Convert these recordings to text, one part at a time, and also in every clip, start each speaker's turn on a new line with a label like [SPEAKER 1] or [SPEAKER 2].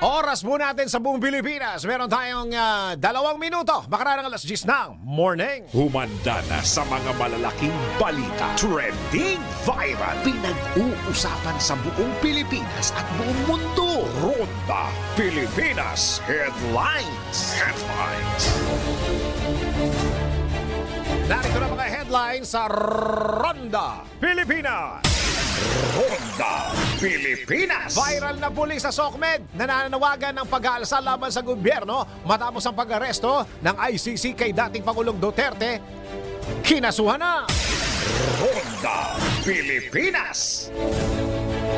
[SPEAKER 1] Oras mo natin sa buong Pilipinas. Meron tayong 2 minuto. Makaraan ng alas 10 ng morning.
[SPEAKER 2] Humanda na sa mga malalaking balita. Trending viral. Pinag-uusapan sa buong Pilipinas at buong mundo. Ronda Pilipinas Headlines.
[SPEAKER 1] Narito na mga headlines sa Ronda Pilipinas.
[SPEAKER 2] Ronda Pilipinas.
[SPEAKER 1] Viral na pulis sa SOCMED nananawagan ng pag-aalsa laban sa gobyerno matapos ang pag-aresto ng ICC kay dating Pangulong Duterte. Kinasuhan na.
[SPEAKER 2] Ronda Pilipinas.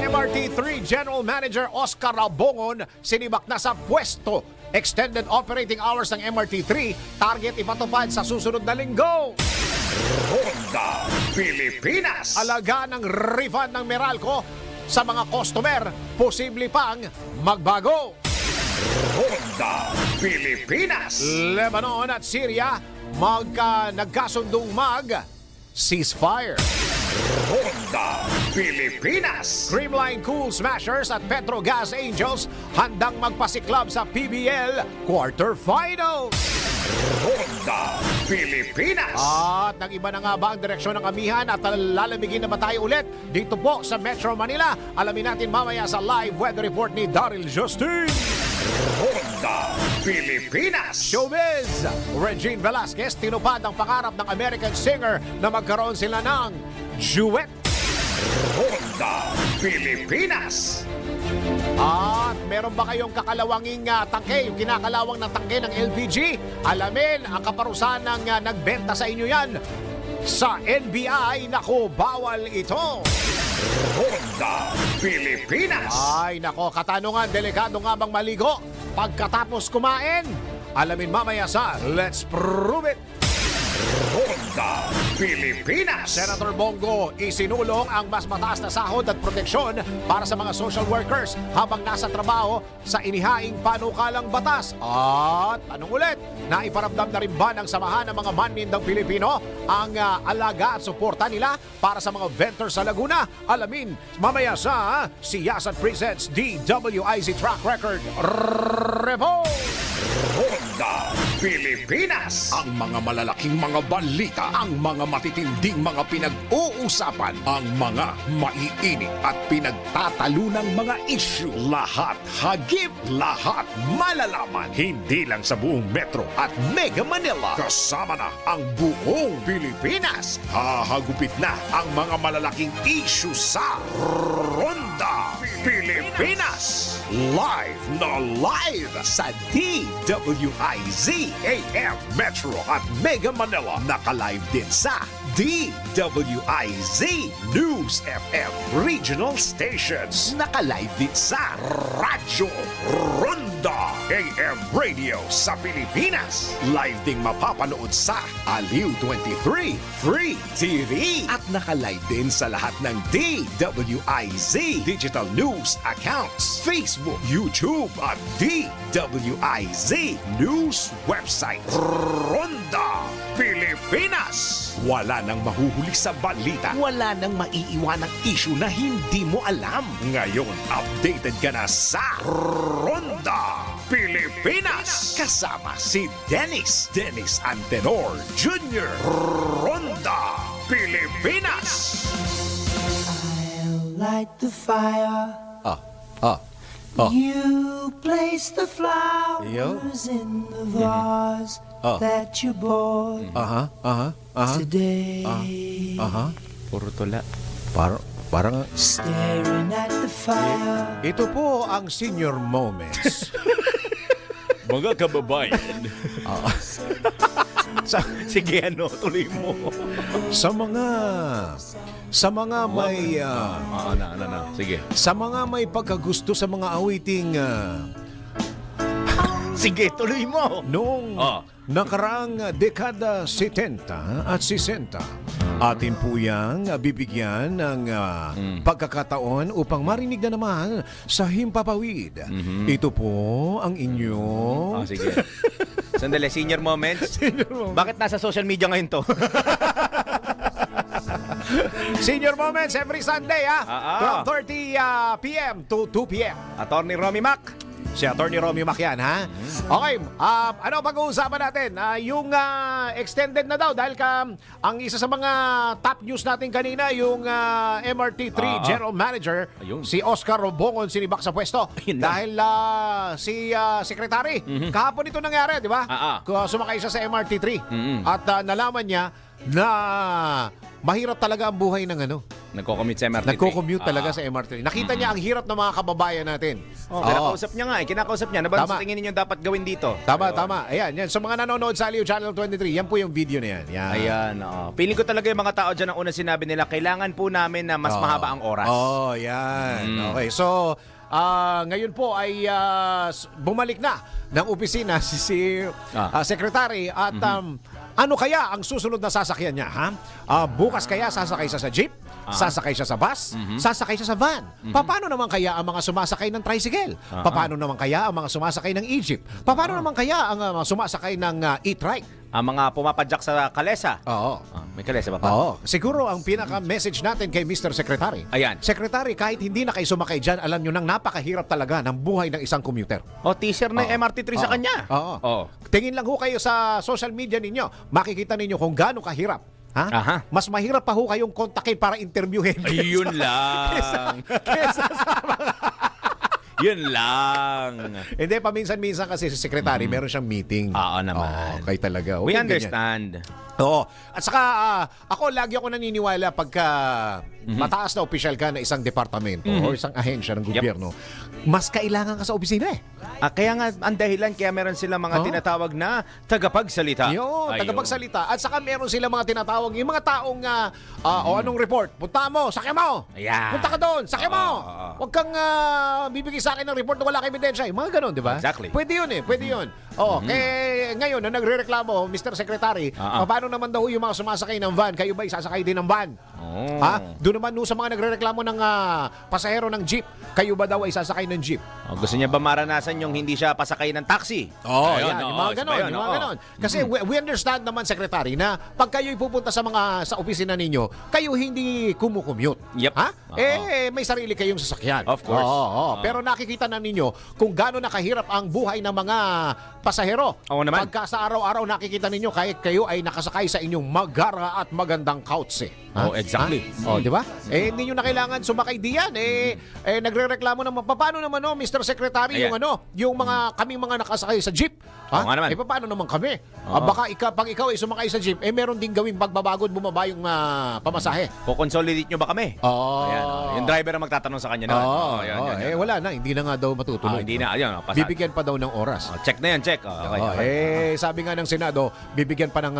[SPEAKER 1] MRT3 General Manager Oscar Rabongon sinibak na sa pwesto. Extended operating hours ng MRT3 target ipatupad sa susunod na linggo.
[SPEAKER 2] Ronda Pilipinas.
[SPEAKER 1] Alaga ng refund ng Meralco sa mga customer, posible pang magbago.
[SPEAKER 2] Ronda Pilipinas.
[SPEAKER 1] Lebanon at Syria nagkasundong ceasefire.
[SPEAKER 2] Ronda Pilipinas.
[SPEAKER 1] Creamline Cool Smashers at Petrogas Angels handang magpasiklab sa PBL quarterfinals.
[SPEAKER 2] Ronda Pilipinas.
[SPEAKER 1] At nag-iba na nga ba ang direksyon ng amihan at lalamigin na ba tayo ulit dito po sa Metro Manila? Alamin natin mamaya sa live weather report ni Daryl Justin.
[SPEAKER 2] Ronda Pilipinas.
[SPEAKER 1] Showbiz! Regine Velasquez tinupad ang pangarap ng American singer na magkaroon sila ng duet.
[SPEAKER 2] Ronda Pilipinas.
[SPEAKER 1] At meron ba kayong kakalawanging tangke, yung kinakalawang ng tangke ng LPG? Alamin ang kaparusahan ng nagbenta sa inyo yan. Sa NBI, naku, bawal ito.
[SPEAKER 2] Ronda Pilipinas.
[SPEAKER 1] Ay, nako, katanungan, delikado nga bang maligo pagkatapos kumain? Alamin mamaya sa Let's Prove It.
[SPEAKER 2] Ronda Pilipinas.
[SPEAKER 1] Senator Bongo, isinulong ang mas mataas na sahod at proteksyon para sa mga social workers habang nasa trabaho sa inihaing panukalang batas. At tanong ulit, naiparamdam na rin ba ng samahan ng mga manindang Pilipino ang alaga at suporta nila para sa mga vendors sa Laguna? Alamin mamaya sa Siyasat Presents DWIZ Track Record Report.
[SPEAKER 2] Ronda Pilipinas. Ang mga malalaking mga balita, ang mga matitinding mga pinag-uusapan, ang mga maiinit at pinagtatalunang mga issue. Lahat hagip, lahat malalaman. Hindi lang sa buong Metro at Mega Manila. Kasama na ang buong Pilipinas. Hahagupit na ang mga malalaking issue sa Ronda Pilipinas. Live na live sa DWIZ AM Metro at Mega Manila. Naka-live din sa DWIZ News FM Regional Stations. Naka-live din sa Radyo Ronda AM Radio sa Pilipinas. Live ding mapapanood sa Aliw 23 Free TV. At naka-live din sa lahat ng DWIZ Digital News accounts, Facebook, YouTube at DWIZ News website. Ronda Pilipinas. Wala nang mahuhuli sa balita. Wala nang maiiwanang issue na hindi mo alam. Ngayon, updated ka na sa Ronda Pilipinas. Kasama si Dennis Antenor Jr. Ronda Pilipinas.
[SPEAKER 3] I'll light the fire.
[SPEAKER 1] Oh.
[SPEAKER 3] You place the flowers in the vase that you bought today.
[SPEAKER 4] Puro tula.
[SPEAKER 1] Parang
[SPEAKER 3] Staring at the fire.
[SPEAKER 1] ito po ang senior moments.
[SPEAKER 4] Mga kababayan. Sige, tuloy mo.
[SPEAKER 1] sa mga may
[SPEAKER 4] Sige.
[SPEAKER 1] sa mga may pagkagusto sa mga awiting
[SPEAKER 4] Sige, tuloy mo.
[SPEAKER 1] noong nakaraang dekada 70 at 60. Atin po yang bibigyan ng pagkakataon upang marinig na naman sa himpapawid. Ito po ang inyong
[SPEAKER 4] Sige. Sandali, senior moments. Bakit nasa social media ngayon to?
[SPEAKER 1] Senior Moments every Sunday, 12:30 p.m. to 2 p.m.
[SPEAKER 4] Attorney Romy Mac.
[SPEAKER 1] Si Attorney Romeo Macian, ha? Okay, ano pag-uusapan natin? Yung extended na daw dahil ang isa sa mga top news natin kanina, yung MRT3 General Manager,
[SPEAKER 4] Ayun.
[SPEAKER 1] si Oscar Robongon sinibak sa pwesto.
[SPEAKER 4] Ayun na.
[SPEAKER 1] Dahil si Secretary, kahapon ito nangyari, di ba? Sumakay siya sa MRT3 at nalaman niya na mahirap talaga ang buhay ng
[SPEAKER 4] Nagko-commute sa MRT.
[SPEAKER 1] nagko-commute talaga sa MRT. Nakita niya ang hirap ng mga kababayan natin.
[SPEAKER 4] Kinakausap niya nga Kinakausap niya. Ano ba
[SPEAKER 1] Tama.
[SPEAKER 4] sa tingin ninyo dapat gawin dito?
[SPEAKER 1] Tama,
[SPEAKER 4] Ayun.
[SPEAKER 1] tama. Ayan, yan. So mga nanonood sa Aliw Channel 23, yan po yung video na yan. Yan.
[SPEAKER 4] Ayan, oo. Feeling ko talaga yung mga tao dyan ang una sinabi nila, kailangan po namin na mas mahaba ang oras.
[SPEAKER 1] Yan. Okay, so ngayon po ay bumalik na ng opisina si Secretary at ano kaya ang susunod na sasakyan niya, ha? Bukas kaya sasakay siya sa jeep? Sasakay siya sa bus? Sasakay siya sa van? Paano naman kaya ang mga sumasakay ng tricycle? Paano naman kaya ang mga sumasakay ng e-jeep? Paano naman kaya ang mga sumasakay ng e-trike?
[SPEAKER 4] Ang mga pumapadyak sa kalesa.
[SPEAKER 1] Oo.
[SPEAKER 4] May kalesa ba pa?
[SPEAKER 1] Oo. Siguro ang pinaka-message natin kay Mr. Secretary.
[SPEAKER 4] Ayan.
[SPEAKER 1] Secretary, kahit hindi na kayo sumakay dyan, alam nyo nang napakahirap talaga ng buhay ng isang commuter.
[SPEAKER 4] O, teaser na yung MRT3 sa kanya.
[SPEAKER 1] Oo.
[SPEAKER 4] Oo.
[SPEAKER 1] Tingin lang ho kayo sa social media ninyo. Makikita ninyo kung gaano kahirap. Ha?
[SPEAKER 4] Aha.
[SPEAKER 1] Mas mahirap pa ho kayong kontakin para interviewin.
[SPEAKER 4] Ayun lang.
[SPEAKER 1] Kesa sa
[SPEAKER 4] Yun lang.
[SPEAKER 1] Hindi, paminsan-minsan kasi si Secretary, meron siyang meeting.
[SPEAKER 4] Oo naman.
[SPEAKER 1] Oo, kaya talaga.
[SPEAKER 4] We
[SPEAKER 1] Okay,
[SPEAKER 4] understand.
[SPEAKER 1] Oo. At saka, lagi ako naniniwala pagka mataas na opisyal ka na isang departamento o isang ahensya ng gobyerno, mas kailangan ka sa opisina eh.
[SPEAKER 4] Kaya nga, ang dahilan, kaya meron sila mga tinatawag na tagapagsalita.
[SPEAKER 1] Yun,
[SPEAKER 4] Ayun.
[SPEAKER 1] tagapagsalita. At saka meron sila mga tinatawag, yung mga taong, o anong report, punta mo, sakya mo.
[SPEAKER 4] Ayan.
[SPEAKER 1] Punta ka doon, sakya mo.
[SPEAKER 4] Oo.
[SPEAKER 1] Huwag kang bibigay sa akin ng report na wala kang ebidensya. Yung mga ganun, di ba?
[SPEAKER 4] Exactly.
[SPEAKER 1] Pwede yun eh, pwede yun. Oo, ngayon, na nagre-reklamo, Mr. Secretary, paano naman daw yung mga sumasakay ng van? Kayo ba isasakay din ng van?
[SPEAKER 4] Oh.
[SPEAKER 1] Ha? Doon naman sa mga nagre-reklamo ng pasahero ng jeep, kayo ba daw ay sasakay ng jeep?
[SPEAKER 4] Gusto niya ba maranasan yung hindi siya pasakay ng taxi?
[SPEAKER 1] Oh,
[SPEAKER 4] Ayun,
[SPEAKER 1] yan, yung
[SPEAKER 4] oo,
[SPEAKER 1] mga
[SPEAKER 4] isa
[SPEAKER 1] ganon,
[SPEAKER 4] pa yun,
[SPEAKER 1] yung mga
[SPEAKER 4] oo.
[SPEAKER 1] ganon. Kasi we understand naman, Secretary, na pag kayo'y pupunta sa opisina ninyo, kayo hindi kumukommute.
[SPEAKER 4] Yep.
[SPEAKER 1] Ha?
[SPEAKER 4] Oo.
[SPEAKER 1] May sarili kayong sasakyan.
[SPEAKER 4] Of course.
[SPEAKER 1] Oo. Pero nakikita na ninyo kung gaano nakahirap ang buhay ng mga pasahero.
[SPEAKER 4] Oo naman.
[SPEAKER 1] Pagka sa araw-araw nakikita ninyo kahit kayo ay nakasakay sa inyong magara at magandang couch.
[SPEAKER 4] Oh, exactly.
[SPEAKER 1] Oh, di ba? Hindi nyo na kailangan sumakay diyan. Nagrereklamo naman. Paano naman, Mr. Secretary,
[SPEAKER 4] Ayan.
[SPEAKER 1] yung kaming mga nakasakay sa jeep?
[SPEAKER 4] Oo nga naman.
[SPEAKER 1] Paano naman kami?
[SPEAKER 4] Oo.
[SPEAKER 1] Baka pag ikaw ay sumakay sa jeep, meron din gawing pagbabagod bumaba yung pamasahe.
[SPEAKER 4] Kukonsolidate nyo ba kami?
[SPEAKER 1] Oo.
[SPEAKER 4] Ayan, yung driver ang magtatanong sa kanya naman.
[SPEAKER 1] Yan. Wala na. Hindi na nga daw matutuloy.
[SPEAKER 4] Hindi na. Ayun, pasado.
[SPEAKER 1] Bibigyan pa daw ng oras.
[SPEAKER 4] Check na yan, check. Okay.
[SPEAKER 1] Sabi nga ng Senado, bibigyan pa ng...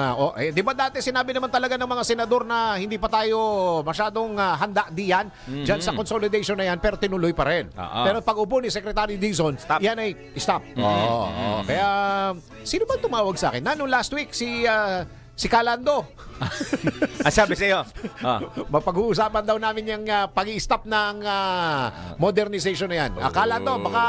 [SPEAKER 1] di ba dati sinabi naman talaga ng mga senador na hindi pa tayo masyadong handa diyan dyan sa consolidation na yan, pero tinuloy pa rin. Pero pag upo ni Secretary Dizon,
[SPEAKER 4] Stop.
[SPEAKER 1] yan ay stop. Kaya, sino ba tumawag sa akin? Nung last week, si Calando.
[SPEAKER 4] Sabi sa'yo.
[SPEAKER 1] Mapag-uusapan daw namin yung pag-i-stop ng modernization na yan. Calando, baka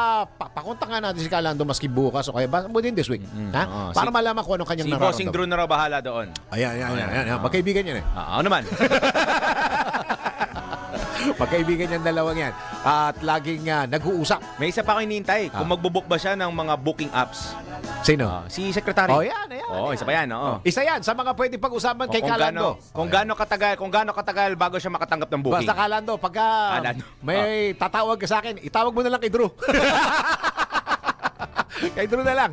[SPEAKER 1] pakunta nga natin si Calando maski bukas o kaya within this week. Ha? Para malaman kung anong kanyang
[SPEAKER 4] Si Bossing
[SPEAKER 1] nararamdaman.
[SPEAKER 4] Drew na raw bahala doon.
[SPEAKER 1] Ayan. Magkaibigan yan eh.
[SPEAKER 4] Ano naman?
[SPEAKER 1] Magkaibigan yan dalawang yan. At laging nag-uusap.
[SPEAKER 4] May isa pa ako hinihintay. Kung magbubuk ba siya ng mga booking apps.
[SPEAKER 1] Sino?
[SPEAKER 4] Si Secretary.
[SPEAKER 1] Yan.
[SPEAKER 4] Isa pa yan.
[SPEAKER 1] Isa yan sa mga pwede pag-usapan kay Calando.
[SPEAKER 4] Kung gaano katagal bago siya makatanggap ng booking.
[SPEAKER 1] Basta Calando, pagka may tatawag ka sa akin, itawag mo na lang kay Drew. Kay Drew na lang.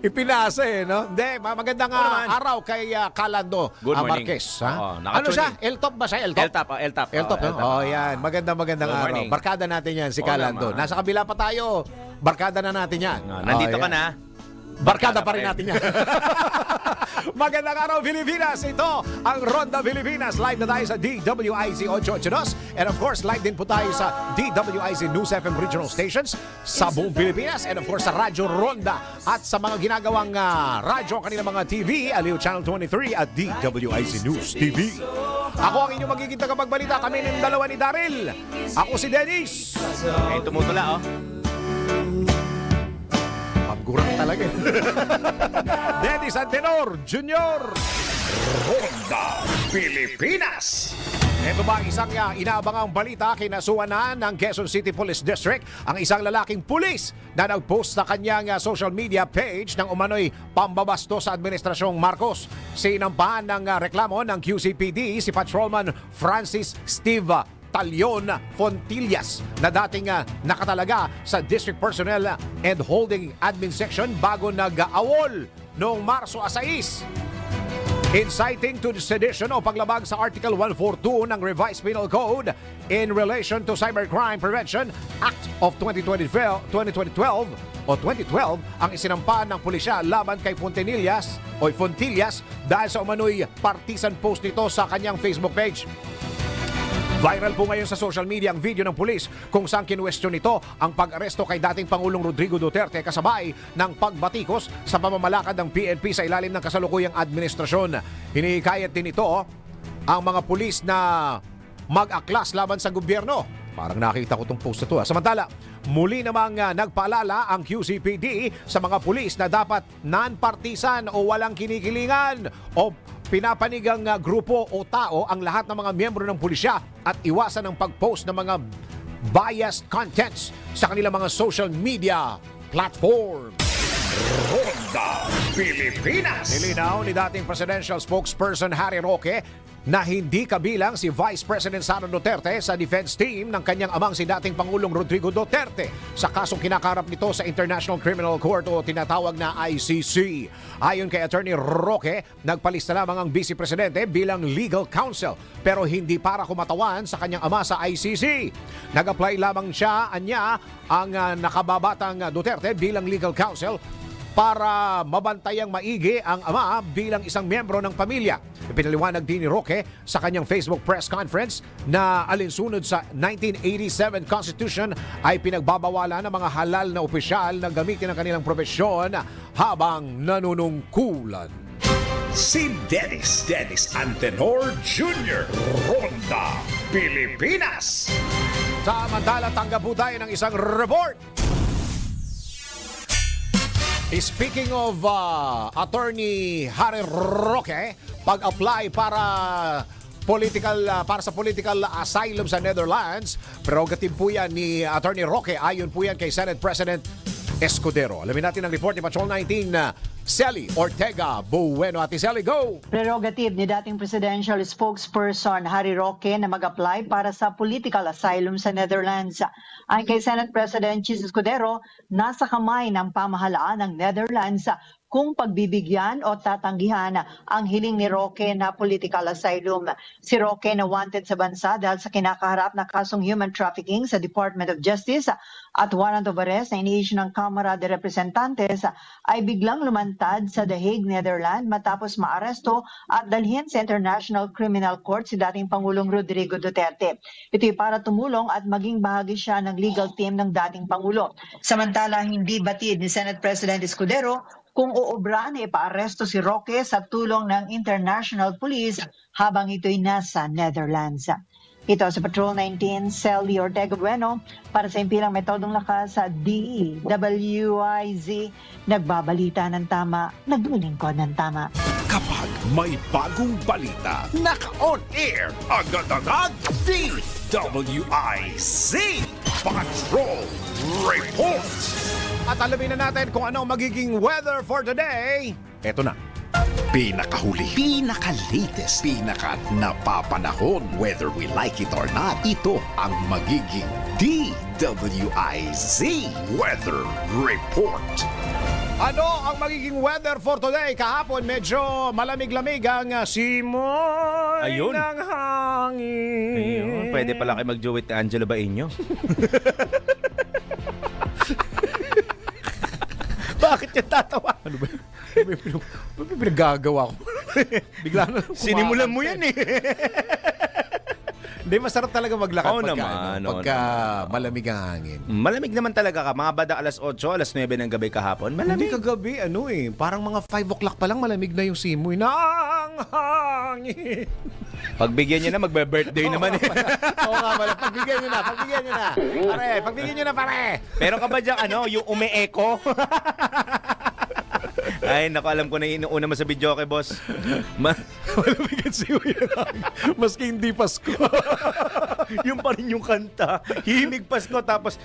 [SPEAKER 1] Ipinasa no? Hindi, magandang araw kay Calando
[SPEAKER 4] Good morning.
[SPEAKER 1] Marquez. Ha?
[SPEAKER 4] Oo,
[SPEAKER 1] Ano siya? L-top ba siya? L-top?
[SPEAKER 4] L-top.
[SPEAKER 1] Yan. Magandang
[SPEAKER 4] Good
[SPEAKER 1] araw.
[SPEAKER 4] morning.
[SPEAKER 1] Barkada natin yan, si Calando.
[SPEAKER 4] naman.
[SPEAKER 1] Nasa kabila pa tayo. Barkada na natin yan.
[SPEAKER 4] Nandito ka
[SPEAKER 1] yan.
[SPEAKER 4] na.
[SPEAKER 1] Barkada pa rin natin yan. Magandang araw, Pilipinas. Ito ang Ronda Pilipinas. Live na tayo sa DWIZ 882. And of course, live din po tayo sa DWIZ News FM regional stations sa buong Pilipinas. And of course, sa Radyo Ronda at sa mga ginagawang radyo, kanilang mga TV, Aliw Channel 23 at DWIZ News TV. Ako ang inyong magiging tagapagbalita. Kami ng dalawa ni Daryl. Ako si Dennis.
[SPEAKER 4] Tumutula,
[SPEAKER 1] Pagkurang talaga. Dennis Antenor Jr.
[SPEAKER 2] Ronda Pilipinas.
[SPEAKER 1] Ito ba isang inaabangang balita kinasuanan ng Quezon City Police District ang isang lalaking pulis na nagpost sa kanyang social media page ng umano'y pambabasto sa Administrasyong Marcos. Sinampahan ng reklamo ng QCPD si Patrolman Francis Steve Talyon Fontillas na dating nakatalaga sa District Personnel and Holding Admin Section bago nag-awol noong Marso 6. Inciting to sedition o paglabag sa Article 142 ng Revised Penal Code in relation to Cybercrime Prevention Act of 2012 ang isinampa ng pulisya laban kay Fontillas dahil sa umano'y partisan post nito sa kanyang Facebook page. Viral po ngayon sa social media ang video ng pulis kung saan kinuwestiyon nito ang pag-aresto kay dating Pangulong Rodrigo Duterte kasabay ng pagbatikos sa pamamalakad ng PNP sa ilalim ng kasalukuyang administrasyon. Hinihikayat din ito ang mga pulis na mag-aklas laban sa gobyerno. Parang nakita ko itong post na ito. Samantala, muli namang nagpaalala ang QCPD sa mga pulis na dapat non-partisan o walang kinikilingan o pinapanigang grupo o tao ang lahat ng mga miyembro ng pulisya at iwasan ang pag-post ng mga biased contents sa kanilang mga social media platform.
[SPEAKER 2] Ronda Pilipinas.
[SPEAKER 1] Nilinaw ni dating presidential spokesperson Harry Roque na hindi kabilang si Vice President Sara Duterte sa defense team ng kanyang amang si dating Pangulong Rodrigo Duterte sa kasong kinakarap nito sa International Criminal Court o tinatawag na ICC. Ayon kay Attorney Roque, nagpalista lamang ang Vice Presidente bilang legal counsel pero hindi para kumatawan sa kanyang ama sa ICC. Nag-apply lamang siya, anya, ang nakababatang Duterte bilang legal counsel para mabantayang maigi ang ama bilang isang miyembro ng pamilya. Ipinaliwanag din ni Roque sa kanyang Facebook press conference na alinsunod sa 1987 Constitution ay pinagbabawalan ng mga halal na opisyal na gamitin ang kanilang profesyon habang nanunungkulan.
[SPEAKER 2] Si Dennis Antenor Jr. Ronda Pilipinas.
[SPEAKER 1] Samantala, tanggap po tayo ng isang report. Speaking of Attorney Harry Roque, pag-apply para sa political asylum sa Netherlands, prerogative po yan ni Attorney Roque, ayon po yan kay Senate President Escudero. Alamin natin ang report ni Patrol 19 na Sally Ortega Bueno. Ate Sally, go!
[SPEAKER 5] Prerogative ni dating presidential spokesperson Harry Roque na mag-apply para sa political asylum sa Netherlands. Ayon kay Senate President Chis Escudero, nasa kamay ng pamahalaan ng Netherlands kung pagbibigyan o tatanggihan ang hiling ni Roque na political asylum. Si Roque na wanted sa bansa dahil sa kinakaharap na kasong human trafficking sa Department of Justice at warrant of arrest na iniissue ng Kamara de Representantes ay biglang lumantad sa The Hague, Netherlands matapos maaresto at dalhin sa International Criminal Court si dating Pangulong Rodrigo Duterte. Ito'y para tumulong at maging bahagi siya ng legal team ng dating Pangulo. Samantala, hindi batid ni Senate President Escudero kung uobra na ipaaresto si Roque sa tulong ng International Police habang ito'y nasa Netherlands. Ito sa Patrol 19, Sally Ortega Bueno para sa impilang metodong lakas sa DWIZ. Nagbabalita ng tama, naglilingkod ng tama.
[SPEAKER 2] Kapag may bagong balita, naka-on air, agad-agad, DWIZ Patrol Report.
[SPEAKER 1] At alamin na natin kung ano ang magiging weather for today. Eto na.
[SPEAKER 2] Pinakahuli, pinaka-latest, pinaka-napapanahon, whether we like it or not, ito ang magiging DWIZ Weather Report.
[SPEAKER 1] Ano ang magiging weather for today? Kahapon medyo malamig-lamig ang simoy
[SPEAKER 4] Ayun.
[SPEAKER 1] ng hangin.
[SPEAKER 4] Ayun, pwede pala kayo mag-join ni Angelo Bainyo.
[SPEAKER 1] Bakit yung tatawa? Ano ba? Ano ba pinagagawa ko? Bigla na lang
[SPEAKER 4] Sinimulan mo yan eh.
[SPEAKER 1] Hindi, masarap talaga maglakad
[SPEAKER 4] Oo
[SPEAKER 1] pagka,
[SPEAKER 4] naman,
[SPEAKER 1] pagka malamig ang hangin.
[SPEAKER 4] Malamig naman talaga ka. Mga bada alas 8, alas 9 ng gabi kahapon.
[SPEAKER 1] Hindi
[SPEAKER 4] Malamig.
[SPEAKER 1] kagabi, parang mga 5 o'clock pa lang malamig na yung simoy ng hangin.
[SPEAKER 4] Pagbigyan niyo na, magbe-birthday naman eh.
[SPEAKER 1] Oo nga pala, pagbigyan nyo na. Pare, pagbigyan nyo na, pare.
[SPEAKER 4] Pero ka ba dyan, yung umi-echo? Ay, naku, alam ko na inuuna mo sa video kay boss.
[SPEAKER 1] Malamig siw yung hangin. Maski hindi Pasko.
[SPEAKER 4] Yung pa rin yung kanta. Himig Pasko. Tapos,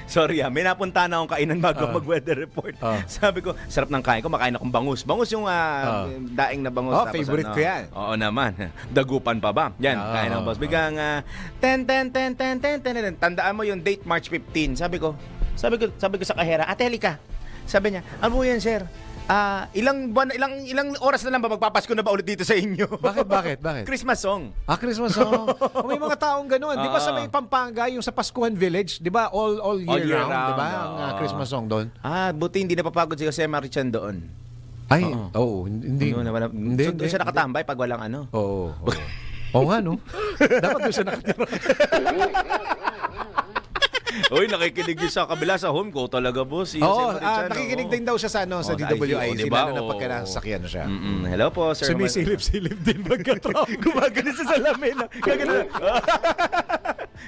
[SPEAKER 4] sorry may napunta na akong kainan bago mag-weather report. Sabi ko, sarap ng kain ko, makain akong bangus. Bangus yung daing na bangus. Tapos,
[SPEAKER 1] favorite ko yan.
[SPEAKER 4] Oo naman. Dagupan pa ba? Yan, kain ng boss. Biglang, 10. Tandaan mo yung date, March 15. Sabi ko sa kahera, Ate Halika. Sabi niya, ano yan, sir? Ilang oras na lang ba magpapasko na ba ulit dito sa inyo?
[SPEAKER 1] Bakit?
[SPEAKER 4] Christmas song.
[SPEAKER 1] Christmas song. May mga taong gano'n. Di ba sa may Pampanga, yung sa Pascuhan Village, di ba all year round, di ba? Ang Christmas song doon.
[SPEAKER 4] Buti hindi napapagod si Jose Marichan doon.
[SPEAKER 1] Ay, hindi.
[SPEAKER 4] So, doon siya nakatambay pag walang ano.
[SPEAKER 1] Oo. Oo nga, no? Dapat doon siya nakatira.
[SPEAKER 4] Uy, nakikinig din sa kabila sa home ko talaga, boss. Si Jose Marichan,
[SPEAKER 1] nakikinig din daw siya sa DWIC,
[SPEAKER 4] diba?
[SPEAKER 1] lalo na pagka nasakyan na siya.
[SPEAKER 4] Hello po, sir.
[SPEAKER 1] Sumisilip-silip din pagka-trap.
[SPEAKER 4] Gumagano sa salamin.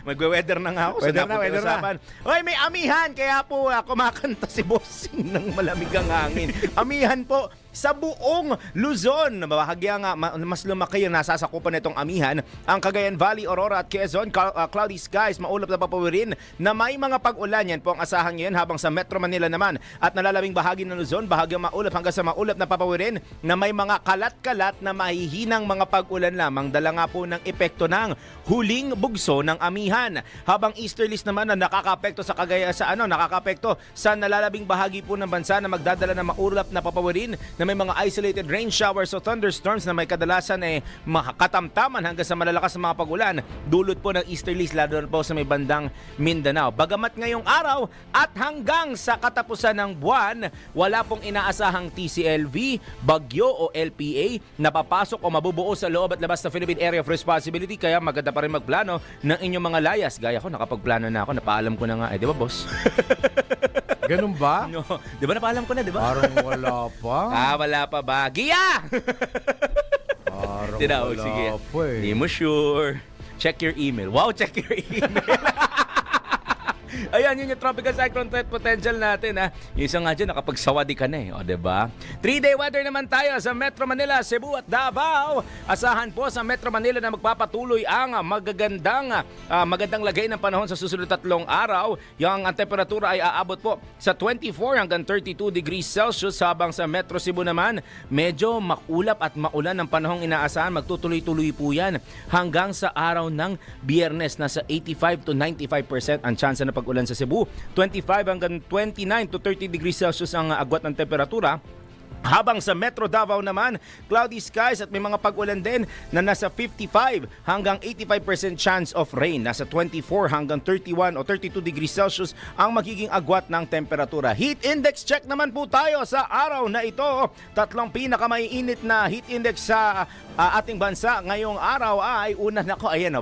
[SPEAKER 4] Magwe-weather na nga ako.
[SPEAKER 1] Weather na.
[SPEAKER 4] Hoy, may amihan. Kaya po kumakanta si Bossing ng malamig ang hangin. Amihan po sa buong Luzon. Bahagya nga, mas lumaki yung nasasakupan nitong amihan. Ang Cagayan Valley, Aurora at Quezon, cloudy skies, maulap na papawirin na may mga pag-ulan. Yan po ang asahan ngayon, habang sa Metro Manila naman at nalalabing bahagi ng Luzon, bahagyang maulap hanggang sa maulap na papawirin na may mga kalat-kalat na mahihinang mga pag-ulan lamang. Dala nga po ng epekto ng huling bugso ng amihan. Habang easterlies naman na nakakapekto nakakapekto sa nalalabing bahagi po ng bansa na magdadala ng maulap na papawirin na may mga isolated rain showers o thunderstorms na may kadalasan makakatamtaman hanggang sa malalakas na mga pag-ulan. Dulot po ng easterlies lalo po sa may bandang Mindanao. Bagamat ngayong araw at hanggang sa katapusan ng buwan, wala pong inaasahang TCLV, bagyo o LPA na papasok o mabubuo sa loob at labas ng Philippine Area of Responsibility, kaya maganda pa rin magplano ng inyong mga layas. Gaya ko, nakapagplano na ako, napaalam ko na nga. Di ba, boss?
[SPEAKER 1] Ganun ba?
[SPEAKER 4] No. Di ba napaalam ko na, di ba?
[SPEAKER 1] Parang wala pa.
[SPEAKER 4] Wala pa ba? Giya!
[SPEAKER 1] Parang
[SPEAKER 4] Tinawag,
[SPEAKER 1] wala
[SPEAKER 4] sige.
[SPEAKER 1] pa eh.
[SPEAKER 4] Hindi mo sure. Check your email. Wow, check your email. Ayan, yun yung tropical cyclone threat potential natin, ha. Yung isa nga dyan, nakapagsawadi ka na, O, diba? 3-day weather naman tayo sa Metro Manila, Cebu at Davao. Asahan po sa Metro Manila na magpapatuloy ang magandang lagay ng panahon sa susunod 3 araw. Yung ang temperatura ay aabot po sa 24 hanggang 32 degrees Celsius, habang sa Metro Cebu naman, medyo makulap at maulan ang panahong inaasahan. Magtutuloy-tuloy po yan hanggang sa araw ng Biyernes. Nasa 85 to 95% ang chance na pag-ulan sa Cebu. 25 hanggang 29 to 30 degrees Celsius ang agwat ng temperatura. Habang sa Metro Davao naman, cloudy skies at may mga pag-ulan din na nasa 55 hanggang 85% chance of rain. Nasa 24 hanggang 31 o 32 degrees Celsius ang magiging agwat ng temperatura. Heat index check naman po tayo sa araw na ito. 3 pinakamaiinit na heat index sa ating bansa ngayong araw ay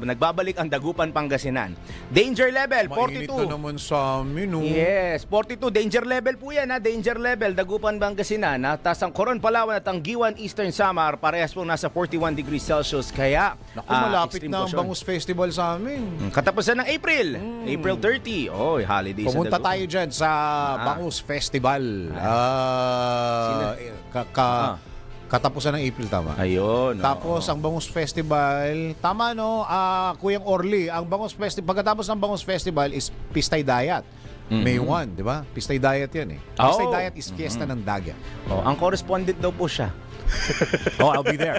[SPEAKER 4] nagbabalik ang Dagupan, Pangasinan. Danger level, 42.
[SPEAKER 1] Mainit na naman sa amin,
[SPEAKER 4] Yes, 42. Danger level po yan, Danger level, Dagupan, Pangasinan. Tapos ang Coron, Palawan at ang Giwan, Eastern Samar, parehas po nasa 41 degrees Celsius. Kaya,
[SPEAKER 1] Naku, malapit
[SPEAKER 4] extreme
[SPEAKER 1] na ang
[SPEAKER 4] caution.
[SPEAKER 1] Bangus Festival sa amin.
[SPEAKER 4] Katapusan ng April. April 30. Holiday
[SPEAKER 1] Pumunta
[SPEAKER 4] sa Dagupan.
[SPEAKER 1] tayo dyan sa Bangus Festival. Katapusan ng April, tama?
[SPEAKER 4] Ayun.
[SPEAKER 1] Tapos ang Bangus Festival, tama no, Kuyang Orly, ang Bangus Festival, pagkatapos ng Bangus Festival is Pistay Dayat. May 1, di ba? Pistay Dayat yan eh. Pistay Dayat is fiesta ng Dagat.
[SPEAKER 4] Ang correspondent daw po siya.
[SPEAKER 1] I'll be there.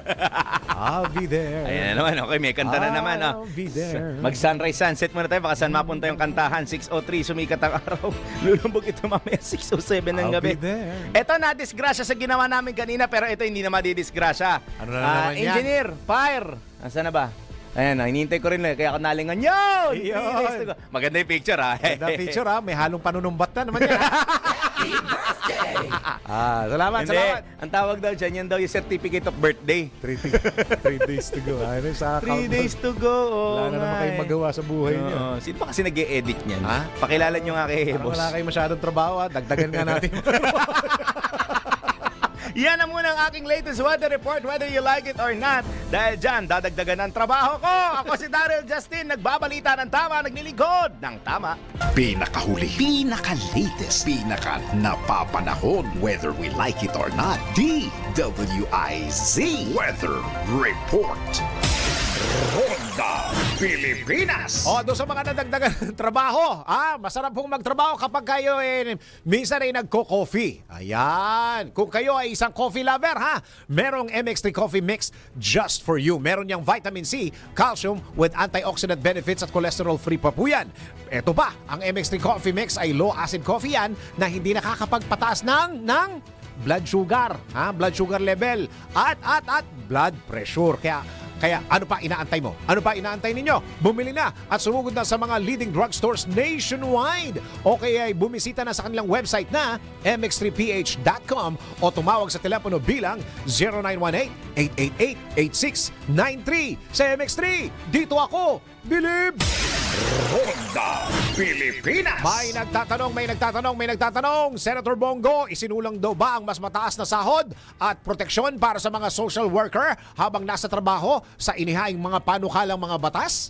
[SPEAKER 1] I'll be there.
[SPEAKER 4] Ayan naman, okay, may kanta na naman.
[SPEAKER 1] I'll be there.
[SPEAKER 4] Mag-sunrise sunset muna tayo, baka saan mapunta yung kantahan. 6:03, sumikat ang araw. Lulumbog ito mamaya 6:07 ng
[SPEAKER 1] I'll
[SPEAKER 4] gabi.
[SPEAKER 1] be there.
[SPEAKER 4] Ito na, disgrasya sa ginawa namin kanina, pero ito hindi na madidisgrasya.
[SPEAKER 1] Ano na naman yan?
[SPEAKER 4] Engineer, fire! Nasaan na ba? Ayan, hinihintay ko rin, kaya ako nalingan. Yun!
[SPEAKER 1] Yun!
[SPEAKER 4] Maganda yung picture, ha?
[SPEAKER 1] Ganda picture, may halong panunumbat na naman yan. Salamat.
[SPEAKER 4] Ang tawag daw dyan, yan daw yung certificate of birthday.
[SPEAKER 1] 3 days to go.
[SPEAKER 4] 3 days to go.
[SPEAKER 1] Wala na naman kayong magawa sa buhay niyo.
[SPEAKER 4] Sino ba kasi nag-e-edit niyan?
[SPEAKER 1] Ha?
[SPEAKER 4] Pakilala nyo nga kay
[SPEAKER 1] Parang
[SPEAKER 4] boss.
[SPEAKER 1] wala kayong masyadong trabaho, dagdagan nga natin.
[SPEAKER 4] Yan na muna ang aking latest weather report, whether you like it or not. Dahil dyan, dadagdagan ng trabaho ko. Ako si Daryl Justin, nagbabalita ng tama, naglilingkod ng tama.
[SPEAKER 2] Pinakahuli, pinaka-latest, pinaka-napapanahon, whether we like it or not, DWIZ Weather Report. Ronda Pilipinas.
[SPEAKER 1] O, doon sa mga nadagdagan ng trabaho, masarap pong magtrabaho kapag kayo minsan ay nagko-coffee. Ayan. Kung kayo ay isang coffee lover, merong MX3 Coffee Mix just for you. Meron niyang vitamin C, calcium with antioxidant benefits at cholesterol-free pa po yan. Ito pa, ang MX3 Coffee Mix ay low-acid coffee yan na hindi nakakapagpataas ng blood sugar, blood sugar level at blood pressure. Kaya ano pa inaantay mo? Ano pa inaantay ninyo? Bumili na at sumugod na sa mga leading drugstores nationwide. O kaya ay bumisita na sa kanilang website na mx3ph.com o tumawag sa telepono bilang 0918-888-8693. Sa MX3, dito ako, Believe!
[SPEAKER 2] Ronda Pilipinas.
[SPEAKER 1] May nagtatanong. Senator Bongo, isinulang daw ba ang mas mataas na sahod at proteksyon para sa mga social worker habang nasa trabaho sa inihaing mga panukalang mga batas?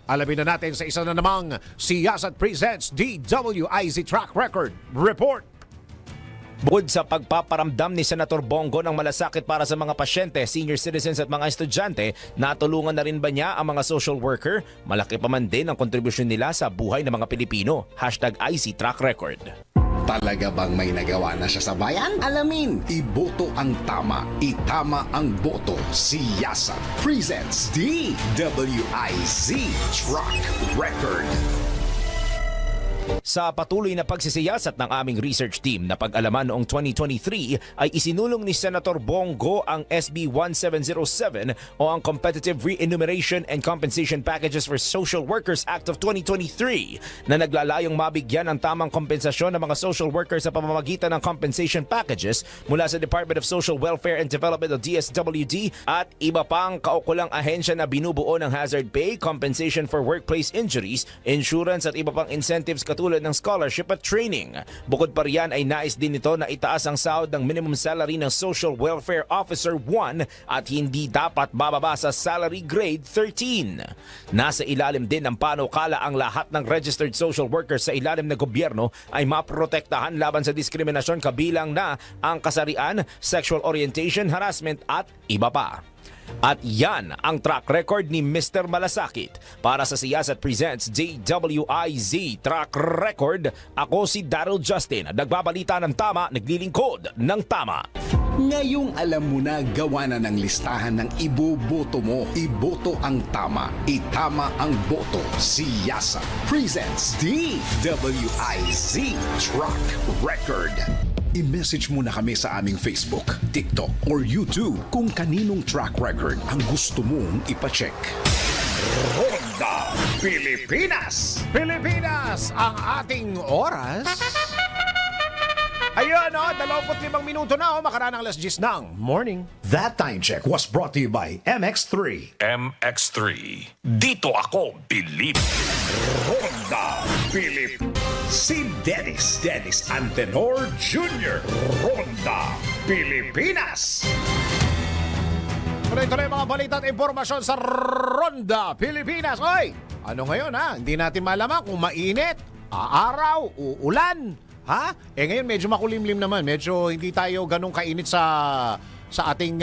[SPEAKER 1] Alamin na natin sa isa na namang Siyasat Presents DWIZ Track Record Report.
[SPEAKER 4] Bukod sa pagpaparamdam ni Senator Bongo ng malasakit para sa mga pasyente, senior citizens at mga estudyante, natulungan na rin ba niya ang mga social worker? Malaki pa man din ang kontribusyon nila sa buhay ng mga Pilipino. #IC Track Record.
[SPEAKER 2] Talaga bang may nagawa na siya sa bayan? Alamin, iboto ang tama, itama ang boto. Siyasat presents DWIZ Track Record.
[SPEAKER 4] Sa patuloy na pagsisiyasat ng aming research team na pag-alaman noong 2023 ay isinulong ni Senator Bongo ang SB 1707 o ang Competitive Remuneration and Compensation Packages for Social Workers Act of 2023 na naglalayong mabigyan ng tamang kompensasyon ng mga social workers sa pamamagitan ng compensation packages mula sa Department of Social Welfare and Development o DSWD at iba pang kaukulang ahensya na binubuo ng hazard pay, compensation for workplace injuries, insurance at iba pang incentives katulad ng scholarship at training. Bukod pa riyan ay nais din nito na itaas ang sahod ng minimum salary ng Social Welfare Officer 1 at hindi dapat bababa sa salary grade 13. Nasa ilalim din ng panukala ang lahat ng registered social workers sa ilalim ng gobyerno ay maprotektahan laban sa diskriminasyon kabilang na ang kasarian, sexual orientation, harassment at iba pa. At yan ang track record ni Mr. Malasakit. Para sa Siyasat Presents DWIZ Track Record, ako si Daryl Justin, nagbabalita ng tama, naglilingkod ng tama.
[SPEAKER 2] Ngayong alam mo na, gawa na ng listahan ng iboboto mo. Iboto ang tama, itama ang boto. Siyasat presents DWIZ Track Record. I-message mo na kami sa aming Facebook, TikTok, or YouTube kung kaninong track record ang gusto mong ipacheck. Ronda Pilipinas.
[SPEAKER 1] Pilipinas, ang ating oras. Ayun, 25 minuto na, makaraan ng alas 10 ng morning.
[SPEAKER 2] That time check was brought to you by MX3.
[SPEAKER 6] MX3. Dito ako, Believe.
[SPEAKER 2] Ronda Pilipinas. Si Dennis Antenor Jr. Ronda Pilipinas.
[SPEAKER 1] Tuloy-tuloy mga balita at impormasyon sa Ronda Pilipinas. Oy, ano ngayon Hindi natin malaman kung mainit, aaraw, uulan. Ngayon medyo makulimlim naman. Medyo hindi tayo ganun kainit sa ating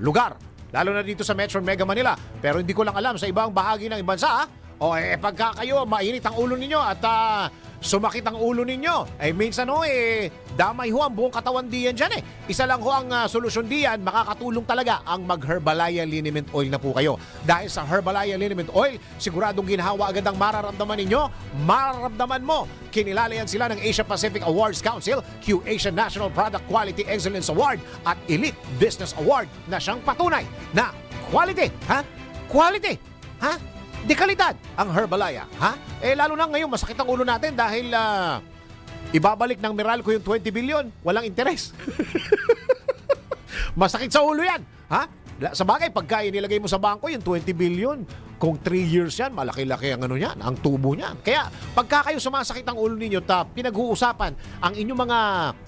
[SPEAKER 1] lugar. Lalo na dito sa Metro Mega Manila. Pero hindi ko lang alam sa ibang bahagi ng bansa. Pagka kayo mainit ang ulo ninyo at sumakit ang ulo ninyo, minsan damay ho ang buong katawan diyan dyan Isa lang ho ang solusyon diyan, makakatulong talaga ang mag-Herbalaya Liniment Oil na po kayo. Dahil sa Herbalaya Liniment Oil, siguradong ginhawa agad ang mararamdaman ninyo, mararamdaman mo. Kinilala yan sila ng Asia Pacific Awards Council, Q Asian National Product Quality Excellence Award at Elite Business Award na siyang patunay na quality, quality, de kalidad ang Herbalaya, lalo na ngayon masakit ang ulo natin dahil ibabalik ng Meralco yung 20 billion, walang interes. Masakit sa ulo yan, Sa bagay, pagka inilagay mo sa bangko, yung 20 billion, kung 3 years yan, malaki-laki ang ano yan, ang tubo niyan. Kaya, pagka kayo sumasakit ang ulo ninyo, pinag-uusapan ang inyong mga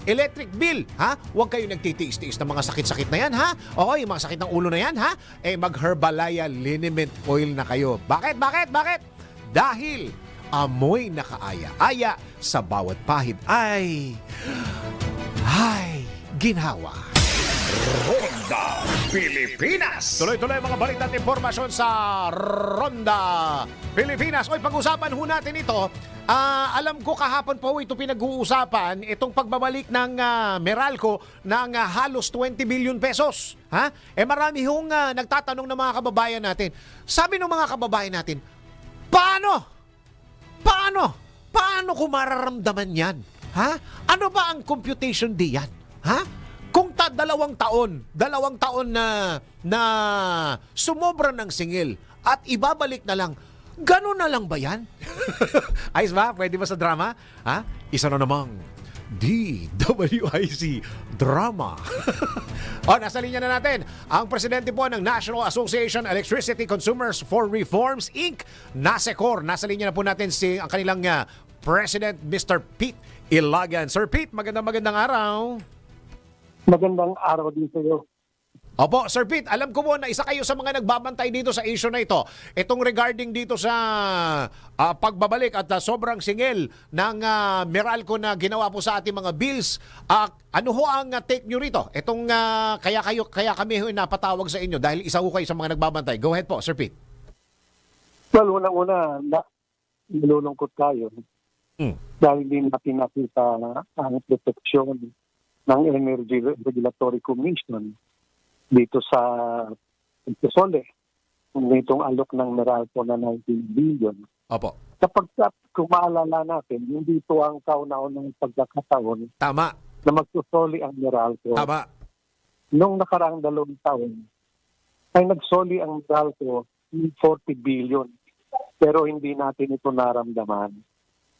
[SPEAKER 1] electric bill, ha? Huwag kayo nagtitiis-tiis ng mga sakit-sakit na yan, ha? O, yung mga sakit ng ulo na yan, ha? Mag-Herbalaya Liniment Oil na kayo. Bakit? Dahil amoy nakaaya-aya sa bawat pahid ay ginhawa.
[SPEAKER 2] Ronda Pilipinas.
[SPEAKER 1] Tuloy-tuloy mga balita at impormasyon sa Ronda Pilipinas. Oy, pag-usapan ho natin ito. Alam ko kahapon po ito pinag-uusapan, itong pagbabalik ng Meralco ng halos 20 billion pesos. Ha? Marami hong nagtatanong ng mga kababayan natin. Sabi ng mga kababayan natin, paano ko mararamdaman yan? Ha? Ano ba ang computation diyan? Ha? Kung dalawang taon na sumobra ng singil at ibabalik na lang, gano'n na lang ba yan? Ayos ba? Pwede ba sa drama? Ha? Isa na namang DWIC drama. Nasa linya na natin ang presidente po ng National Association Electricity Consumers for Reforms Inc. NASECOR. Nasa linya na po natin ang kanilang President Mr. Pete Ilagan. Sir Pete, magandang araw.
[SPEAKER 7] Magandang araw din sa iyo.
[SPEAKER 1] Opo, Sir Pete, alam ko po na isa kayo sa mga nagbabantay dito sa issue na ito. Itong regarding dito sa pagbabalik at sobrang singil ng Meralco na ginawa po sa ating mga bills. Ano ho ang take nyo rito? Itong kaya kami ho napatawag sa inyo dahil isa ho kayo sa mga nagbabantay. Go ahead po, Sir Pete.
[SPEAKER 7] Well, unang-una, nalulungkot tayo dahil din natin nakita ang proteksyon ng Energy Regulatory Commission dito sa Sole, nitong alok ng Meralco na 19 billion.
[SPEAKER 1] Opo.
[SPEAKER 7] Kapag kung maalala natin, hindi ito ang kauna-unang pagkakataon
[SPEAKER 1] Tama.
[SPEAKER 7] na magsusoli ang Meralco.
[SPEAKER 1] Tama.
[SPEAKER 7] Noong nakaraang 2 taon, ay nagsoli ang Meralco ng 40 billion. Pero hindi natin ito naramdaman.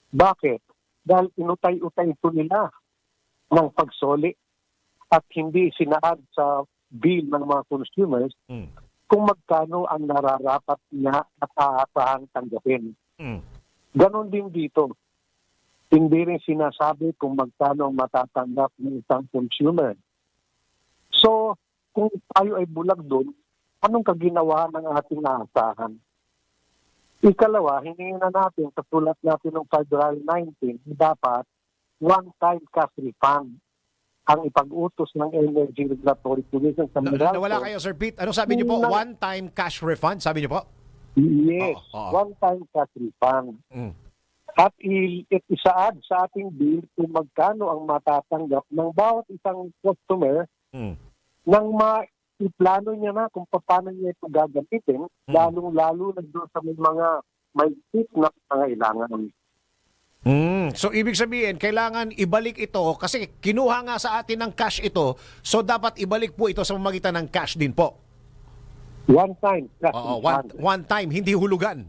[SPEAKER 7] Bakit? Dahil inutay-utay ito nila ng pagsoli at hindi sinaad sa bill ng mga consumers kung magkano ang nararapat niya at aasahang tanggapin. Ganon din dito. Hindi rin sinasabi kung magkano ang matatanggap ng isang consumer. So, kung tayo ay bulag doon, anong kaginawa ng ating aasahan? Ikalawa, hingin na natin sa sulat natin ng February 19, dapat one-time cash refund ang ipag-utos ng Energy Regulatory Commission sa Meralco.
[SPEAKER 1] Nawala kayo, Sir Pete. Ano sabi niyo po? One-time cash refund? Sabi niyo po?
[SPEAKER 7] Yes, one-time cash refund. At isaad sa ating bill kung magkano ang matatanggap ng bawat isang customer nang iplano niya na kung paano niya ito gagamitin, lalong-lalo na doon sa may tip na pangailangan.
[SPEAKER 1] So, ibig sabihin, kailangan ibalik ito kasi kinuha nga sa atin ng cash ito, so dapat ibalik po ito sa pamamagitan ng cash din po.
[SPEAKER 7] One time.
[SPEAKER 1] One time, hindi hulugan.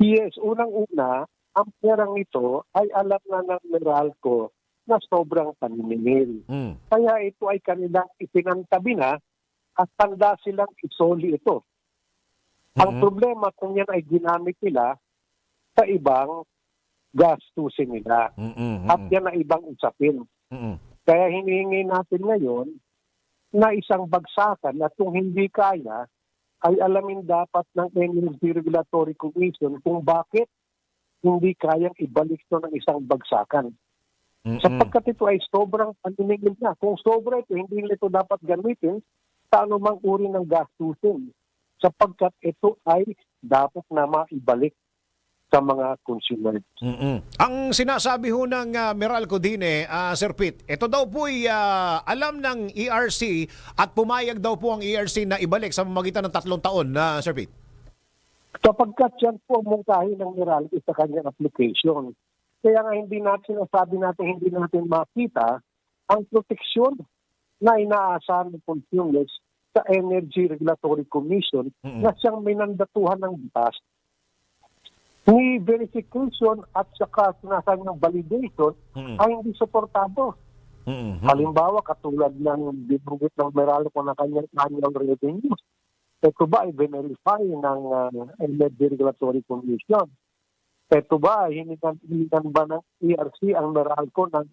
[SPEAKER 7] Yes, unang-una, ang perang ito ay alam na ng Meralco na sobrang paniningil. Kaya ito ay kanilang ipinantabi na at tanda silang isoli ito. Ang problema kung yan ay ginamit nila sa ibang gastusin nila. At yan na ibang usapin. Kaya hinihingi natin ngayon na isang bagsakan at kung hindi kaya, ay alamin dapat ng Energy Regulatory Commission kung bakit hindi kayang ibalik ito ng isang bagsakan. Sapagkat ito ay sobrang paninigil na. Kung sobra ito, hindi ito dapat gamitin sa anumang uri ng gastusin. Sapagkat ito ay dapat na maibalik sa mga consumers.
[SPEAKER 1] Ang sinasabi ho ng Meralco din Sir Pete, ito daw po ay alam ng ERC at pumayag daw po ang ERC na ibalik sa pamamagitan ng 3 taon na Sir Pete.
[SPEAKER 7] Sapagkat yan po ang mungkahi ng Meralco sa kanyang application. Kaya nga hindi natin makita ang proteksyon na inaasahan ng consumers sa Energy Regulatory Commission na siyang may nandatuhan ng batas. Ni verification at saka sinasabi ng validation ay hindi suportado. Halimbawa, katulad ng binugit ng Meralco na kanyang annual revenue, ito ba ay verify ng Energy Regulatory Commission? Ito ba ay hinigan ba ng ERC ang Meralco ng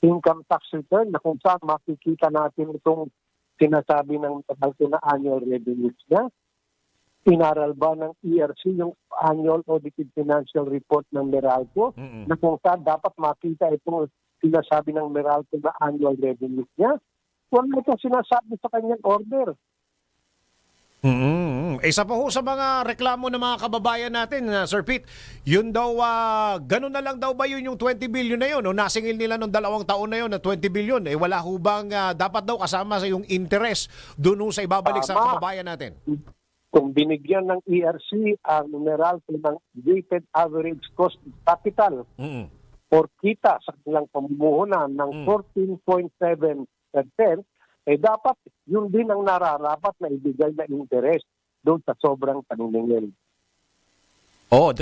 [SPEAKER 7] income tax return na kung saan makikita natin itong sinasabi ng Meralco na annual revenues niya? Inaral ba ng ERC yung annual audited financial report ng Meralco na kung saan dapat makita itong sinasabi ng Meralco na annual revenues niya? Wala ito sinasabi sa kanyang order.
[SPEAKER 1] Isa pa ho sa mga reklamo ng mga kababayan natin, Sir Pete, yun daw, ganun na lang daw ba yun yung 20 billion na yun? O nasingil nila nung 2 taon na yun na 20 billion? Eh wala ho bang dapat daw kasama sa yung interest doon ho sa ibabalik sa
[SPEAKER 7] Tama.
[SPEAKER 1] kababayan natin?
[SPEAKER 7] Kung binigyan ng ERC ang Meralco ng weighted average cost of capital or kita sa kanilang pamumuhunan ng 14.7%, eh dapat yun din ang nararapat na ibigay na interest doon sa sobrang paniningil.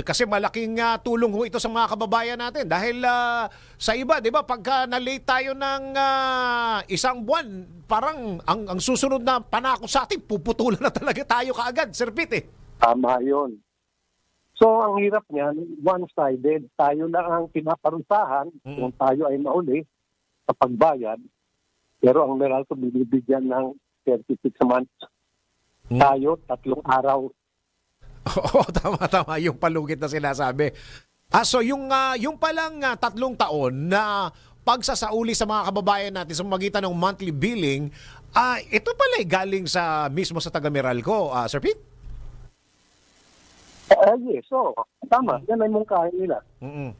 [SPEAKER 1] Kasi malaking tulong ho ito sa mga kababayan natin dahil sa iba, 'di ba, pagka na-late tayo ng isang buwan, parang ang susunod na panako sa atin, puputulan na talaga tayo kaagad, Sir Pete.
[SPEAKER 7] Tama yun. So ang hirap niyan, one-sided. Tayo lang ang pinaparusahan kung tayo ay mauli sa pagbayad. Pero ang Meralco binibigyan ng 36 months. Tayo, 3 araw.
[SPEAKER 1] Oo, tama. Yung palugit na sinasabi. So yung palang 3 taon na pagsasauli sa mga kababayan natin sa magitan ng monthly billing, ito pala ay galing mismo sa taga Meralco, Sir Pete?
[SPEAKER 7] Yes, so tama. Yan ay mungkahin nila.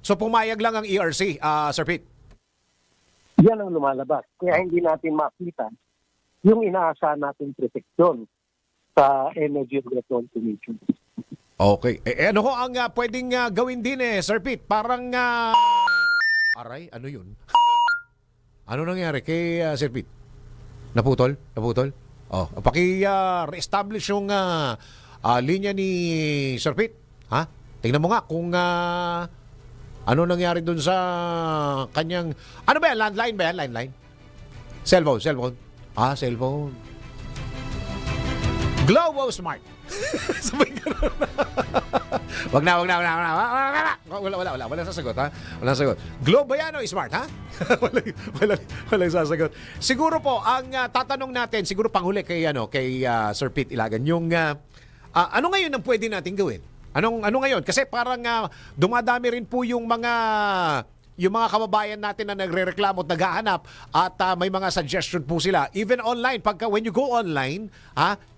[SPEAKER 1] So pumayag lang ang ERC, Sir Pete?
[SPEAKER 7] Yan ang lumalabas. Kaya hindi natin makita yung inaasahan natin proteksyon sa Energy Regulatory Commission.
[SPEAKER 1] Okay. Ano ho ang pwedeng gawin din Sir Pete? Parang, aray, ano yun? Ano nangyari kay Sir Pete? Naputol? Paki-re-establish yung linya ni Sir Pete. Ha? Tingnan mo nga kung ano nangyari dun sa kanyang... Ano ba yan? Landline ba yan? Landline? Cellphone. Cellphone. Globo Smart. Sabay ka na. Wag na. Walang sasagot, ha? Walang sasagot. Globe ba yan o Smart, ha? walang sasagot. Siguro po, ang tatanong natin, siguro panghuli kay Sir Pete Ilagan, yung ano ngayon ang pwede natin gawin? Ano ngayon? Kasi parang dumadami rin po yung mga kababayan natin na nagrereklamo at naghahanap at may mga suggestion po sila. Even online, when you go online,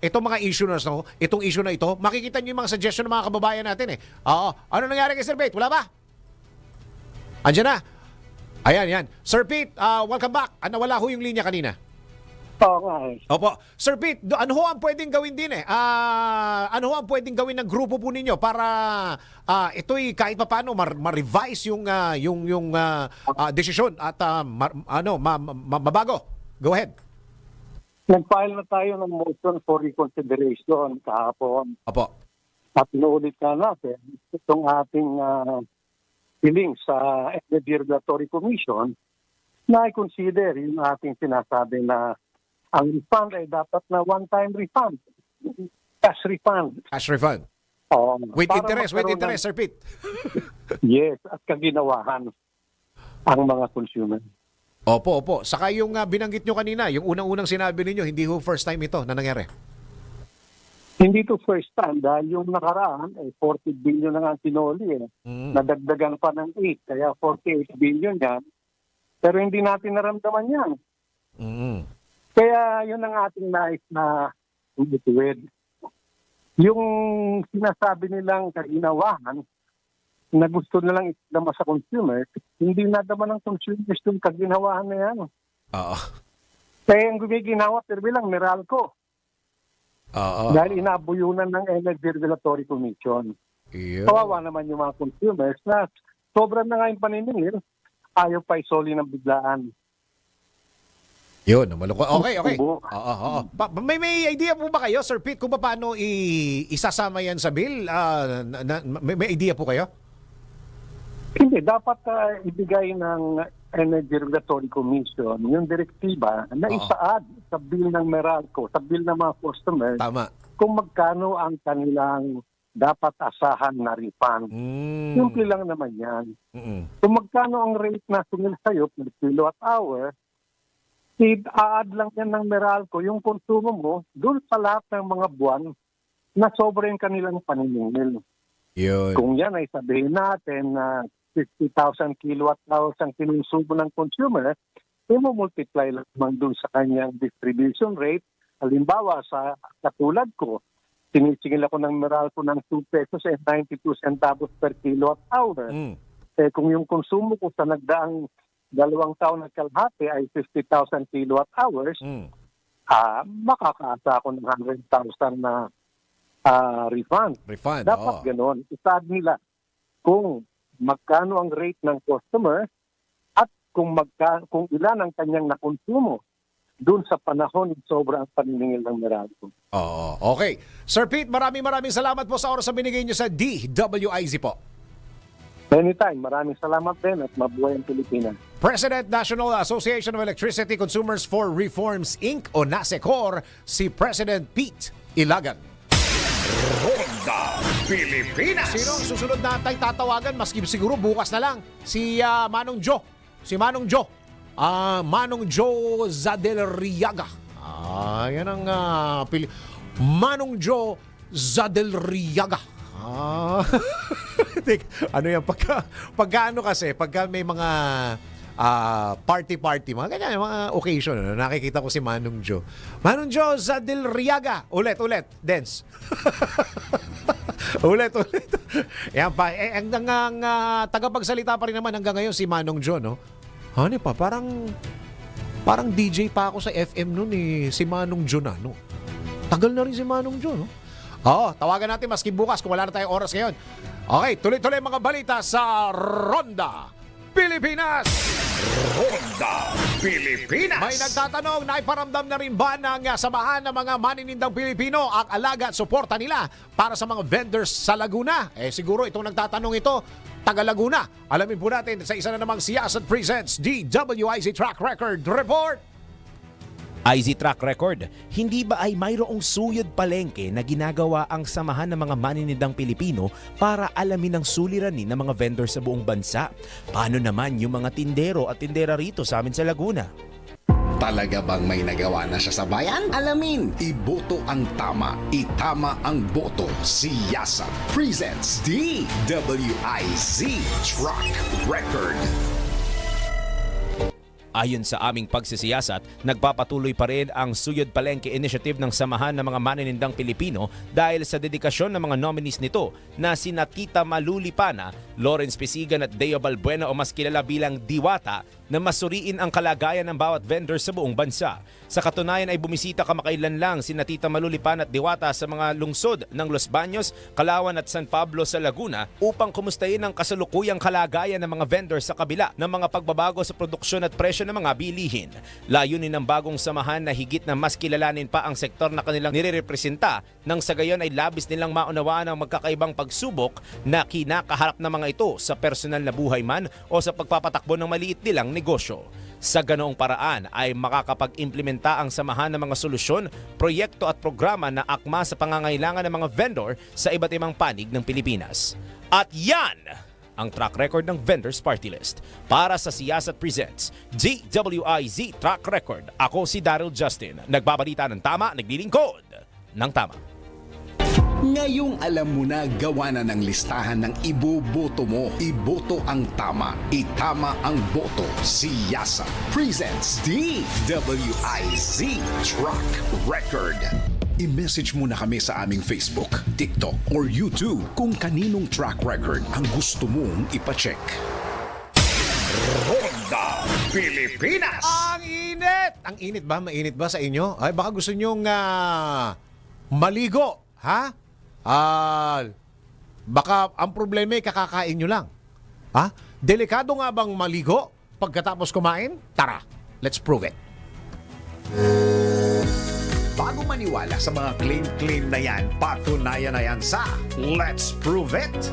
[SPEAKER 1] itong mga issue na itong issue na ito, makikita nyo yung mga suggestion ng mga kababayan natin eh. Oo. Ano nangyari kay Sir Pete? Wala ba? Andiyan na. Ayan. Sir Pete, welcome back. Nawala ho yung linya kanina.
[SPEAKER 7] Oo nga eh.
[SPEAKER 1] Opo. Sir Pete, ano ho ang pwedeng gawin din ano ho ang pwedeng gawin ng grupo po ninyo para ito'y kahit papaano ma-revise yung desisyon at mabago? Go ahead.
[SPEAKER 7] Nag-file na tayo ng motion for reconsideration kahapon.
[SPEAKER 1] Opo.
[SPEAKER 7] At inuulit na natin itong ating hiling sa Energy Regulatory Commission na i-consider yung ating sinasabi na ang refund ay dapat na one-time refund. Cash refund.
[SPEAKER 1] Cash refund. With interest, Sir Pete.
[SPEAKER 7] Yes, at kaginawahan ang mga consumer.
[SPEAKER 1] Opo. Saka yung binanggit nyo kanina, yung unang-unang sinabi ninyo, hindi ho first time ito na nangyari.
[SPEAKER 7] Hindi to first time dahil yung nakaraan ay 40 billion na nga ang sinoli Nadagdagan pa ng 8, kaya 48 billion yan. Pero hindi natin naramdaman yan. Kaya yun ang ating nais na bituin. Yung sinasabi nilang kaginawahan na gusto nilang idama sa consumer, hindi nadama ng consumers yung kaginawahan na yan. Kaya ang gumiginawa, pero bilang Meralco. Dahil inabuyunan ng Energy Regulatory Commission. Kawawa naman yung mga consumers na sobrang na nga yung paniningil, ayaw pa isoli ng biglaan.
[SPEAKER 1] Yun, malungkot. Okay. May idea po ba kayo, Sir Pete, kung paano isasama yan sa bill? May idea po kayo?
[SPEAKER 7] Hindi, dapat ibigay ng Energy Regulatory Commission yung direktiba na isaad sa bill ng Meralco, sa bill ng mga customer,
[SPEAKER 1] Tama.
[SPEAKER 7] kung magkano ang kanilang dapat asahan na refund. Simple lang naman yan. Kung magkano ang rate na singil sa'yo per kilowatt hour, add lang yan ng Meralco yung konsumo mo dun sa lahat ng mga buwan na sobrang kanilang paniningil.
[SPEAKER 1] Yun.
[SPEAKER 7] Kung yan ay sabihin natin na 50,000 kilowatt hours ang kinonsumo ng consumer, i-multiply lang dun sa kanyang distribution rate. Halimbawa, sa katulad ko, sinisingil ako ng Meralco ng 2 pesos and 92 centavos per kilowatt hour. Eh, kung yung konsumo ko sa nagdaang 2 taon at kalahati ay 50,000 kilowatt hours, makakaasa ako ng 100,000 na refund.
[SPEAKER 1] Refund.
[SPEAKER 7] Dapat ganon. Isaad nila kung magkano ang rate ng customer at kung ilan ang kanyang nakonsumo doon sa panahon sobrang paniningil ng Meralco.
[SPEAKER 1] Oo. Okay. Sir Pete, maraming salamat po sa oras na binigay niyo sa DWIZ po.
[SPEAKER 7] Anytime. Maraming salamat din at mabuhay ang Pilipinas.
[SPEAKER 1] President National Association of Electricity Consumers for Reforms Inc. o NASECOR, si President Pete Ilagan.
[SPEAKER 2] Ronda Pilipinas.
[SPEAKER 1] Sino ang susunod natin tatawagan? Maski siguro bukas na lang. Si Manong Joe. Si Manong Joe. Manong Joe Zadelriaga. Yan ang Manong Joe Zadelriaga. Ano yan? Pagka ano kasi, pagka may mga party, mga ganyan, mga occasion, nakikita ko si Manong Joe. Manong Joe Zadelriaga. Ulit, dance. ulit. Yan pa. Ang tagapagsalita pa rin naman hanggang ngayon si Manong Joe, no? Ano pa, parang DJ pa ako sa FM noon si Manong Joe na, no? Tagal na rin si Manong Joe, no? Tawagan natin maski bukas kung wala na tayong oras ngayon. Okay, tuloy-tuloy mga balita sa Ronda Pilipinas.
[SPEAKER 2] Ronda Pilipinas.
[SPEAKER 1] May nagtatanong, naiparamdam na rin ba ng samahan ng mga maninindang Pilipino ang alaga at suporta nila para sa mga vendors sa Laguna? Siguro itong nagtatanong ito, taga Laguna. Alamin po natin sa isa na namang Siyasat Presents DWIZ Track Record Report.
[SPEAKER 4] IZ Track Record, hindi ba ay mayroong suyod palengke na ginagawa ang samahan ng mga maninindang Pilipino para alamin ang suliranin ng mga vendor sa buong bansa? Paano naman yung mga tindero at tindera rito sa amin sa Laguna?
[SPEAKER 2] Talaga bang may nagawa na siya sa bayan? Alamin, iboto ang tama, itama ang boto. Siyasat presents DWIZ Track Record.
[SPEAKER 4] Ayon sa aming pagsisiyasat, nagpapatuloy pa rin ang Suyod Palengke Initiative ng Samahan ng mga Maninindang Pilipino dahil sa dedikasyon ng mga nominees nito na sina Tita Malulipana, Lawrence Pisigan at Deo Balbuena o mas kilala bilang Diwata na masuriin ang kalagayan ng bawat vendor sa buong bansa. Sa katunayan ay bumisita kamakailan lang sina Tita Malulipana at Diwata sa mga lungsod ng Los Baños, Calauan at San Pablo sa Laguna upang kumustahin ang kasalukuyang kalagayan ng mga vendor sa kabila ng mga pagbabago sa produksyon at presyo ng mga bilihin. Layunin ng bagong samahan na higit na mas kilalanin pa ang sektor na kanilang nirerepresenta nang sa gayon ay labis nilang maunawaan ang magkakaibang pagsubok na kinakaharap ng mga ito sa personal na buhay man o sa pagpapatakbo ng maliit nilang negosyo. Sa ganoong paraan ay makakapag-implementa ang samahan ng mga solusyon, proyekto at programa na akma sa pangangailangan ng mga vendor sa iba't ibang panig ng Pilipinas. At yan ang track record ng Vendors Party List. Para sa Siyasat Presents DWIZ Track Record, ako si Daryl Justin. Nagbabalita ng tama, naglilingkod ng tama.
[SPEAKER 2] Ngayong alam mo na gawa na ng listahan ng iboboto mo. Iboto ang tama, itama ang boto. Siyasat presents DWIZ Track Record. I-message mo na kami sa aming Facebook, TikTok, or YouTube kung kaninong track record ang gusto mong ipacheck. Ronda Pilipinas!
[SPEAKER 1] Ang init! Ang init ba? Mainit ba sa inyo? Ay, baka gusto nyong maligo. Ha? Baka ang problema ay kakakain nyo lang. Ha? Delikado nga bang maligo pagkatapos kumain? Tara, let's prove it.
[SPEAKER 2] Bago maniwala sa mga claim-claim na yan, patunayan na yan sa Let's Prove It!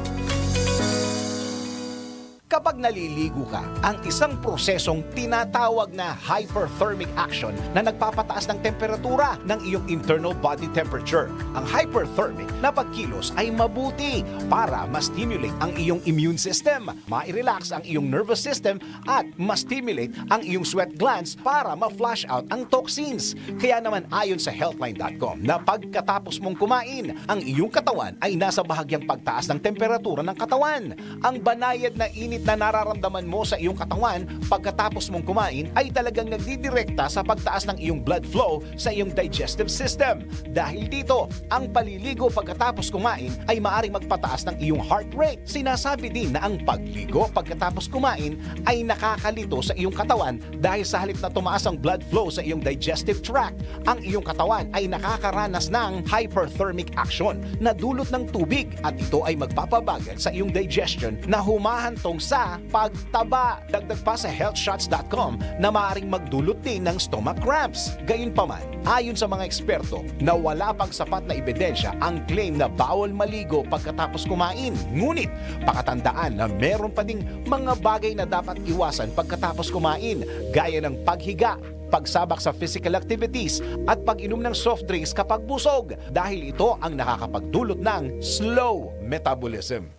[SPEAKER 1] Kapag naliligo ka, ang isang prosesong tinatawag na hyperthermic action na nagpapataas ng temperatura ng iyong internal body temperature. Ang hyperthermic na pagkilos ay mabuti para ma-stimulate ang iyong immune system, ma-relax ang iyong nervous system at ma-stimulate ang iyong sweat glands para ma-flush out ang toxins. Kaya naman ayon sa healthline.com na pagkatapos mong kumain, ang iyong katawan ay nasa bahagyang pagtaas ng temperatura ng katawan. Ang banayad na init na nararamdaman mo sa iyong katawan pagkatapos mong kumain ay talagang nagdidirekta sa pagtaas ng iyong blood flow sa iyong digestive system. Dahil dito, ang paliligo pagkatapos kumain ay maaring magpataas ng iyong heart rate. Sinasabi din na ang pagligo pagkatapos kumain ay nakakalito sa iyong katawan dahil sa halip na tumaas ang blood flow sa iyong digestive tract, ang iyong katawan ay nakakaranas ng hyperthermic action na dulot ng tubig at ito ay magpapabagal sa iyong digestion na humahantong sa pagtaba. Dagdag pa sa healthshots.com na maaaring magdulot din ng stomach cramps. Gayunpaman, ayon sa mga eksperto na wala pang sapat na ebidensya ang claim na bawal maligo pagkatapos kumain. Ngunit pakatandaan na meron pa ding mga bagay na dapat iwasan pagkatapos kumain gaya ng paghiga, pagsabak sa physical activities at pag-inom ng soft drinks kapag busog dahil ito ang nakakapagdulot ng slow metabolism.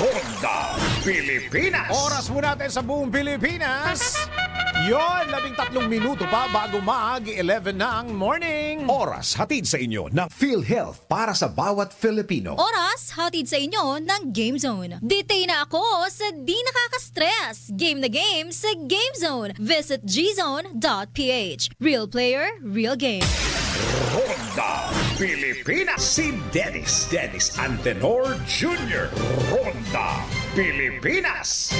[SPEAKER 2] Ronda Pilipinas.
[SPEAKER 1] Oras mo natin sa buong Pilipinas. Yon, 13 minuto pa bago mag-11 ng morning.
[SPEAKER 2] Oras hatid sa inyo ng PhilHealth para sa bawat Filipino.
[SPEAKER 8] Oras, hatid sa inyo ng Game Zone. Ditay na ako sa di nakaka-stress. Game na game sa Game Zone. Visit gzone.ph. Real player, real game.
[SPEAKER 2] Ronda Pilipinas. Si Dennis Antenor Jr. Ronda Pilipinas.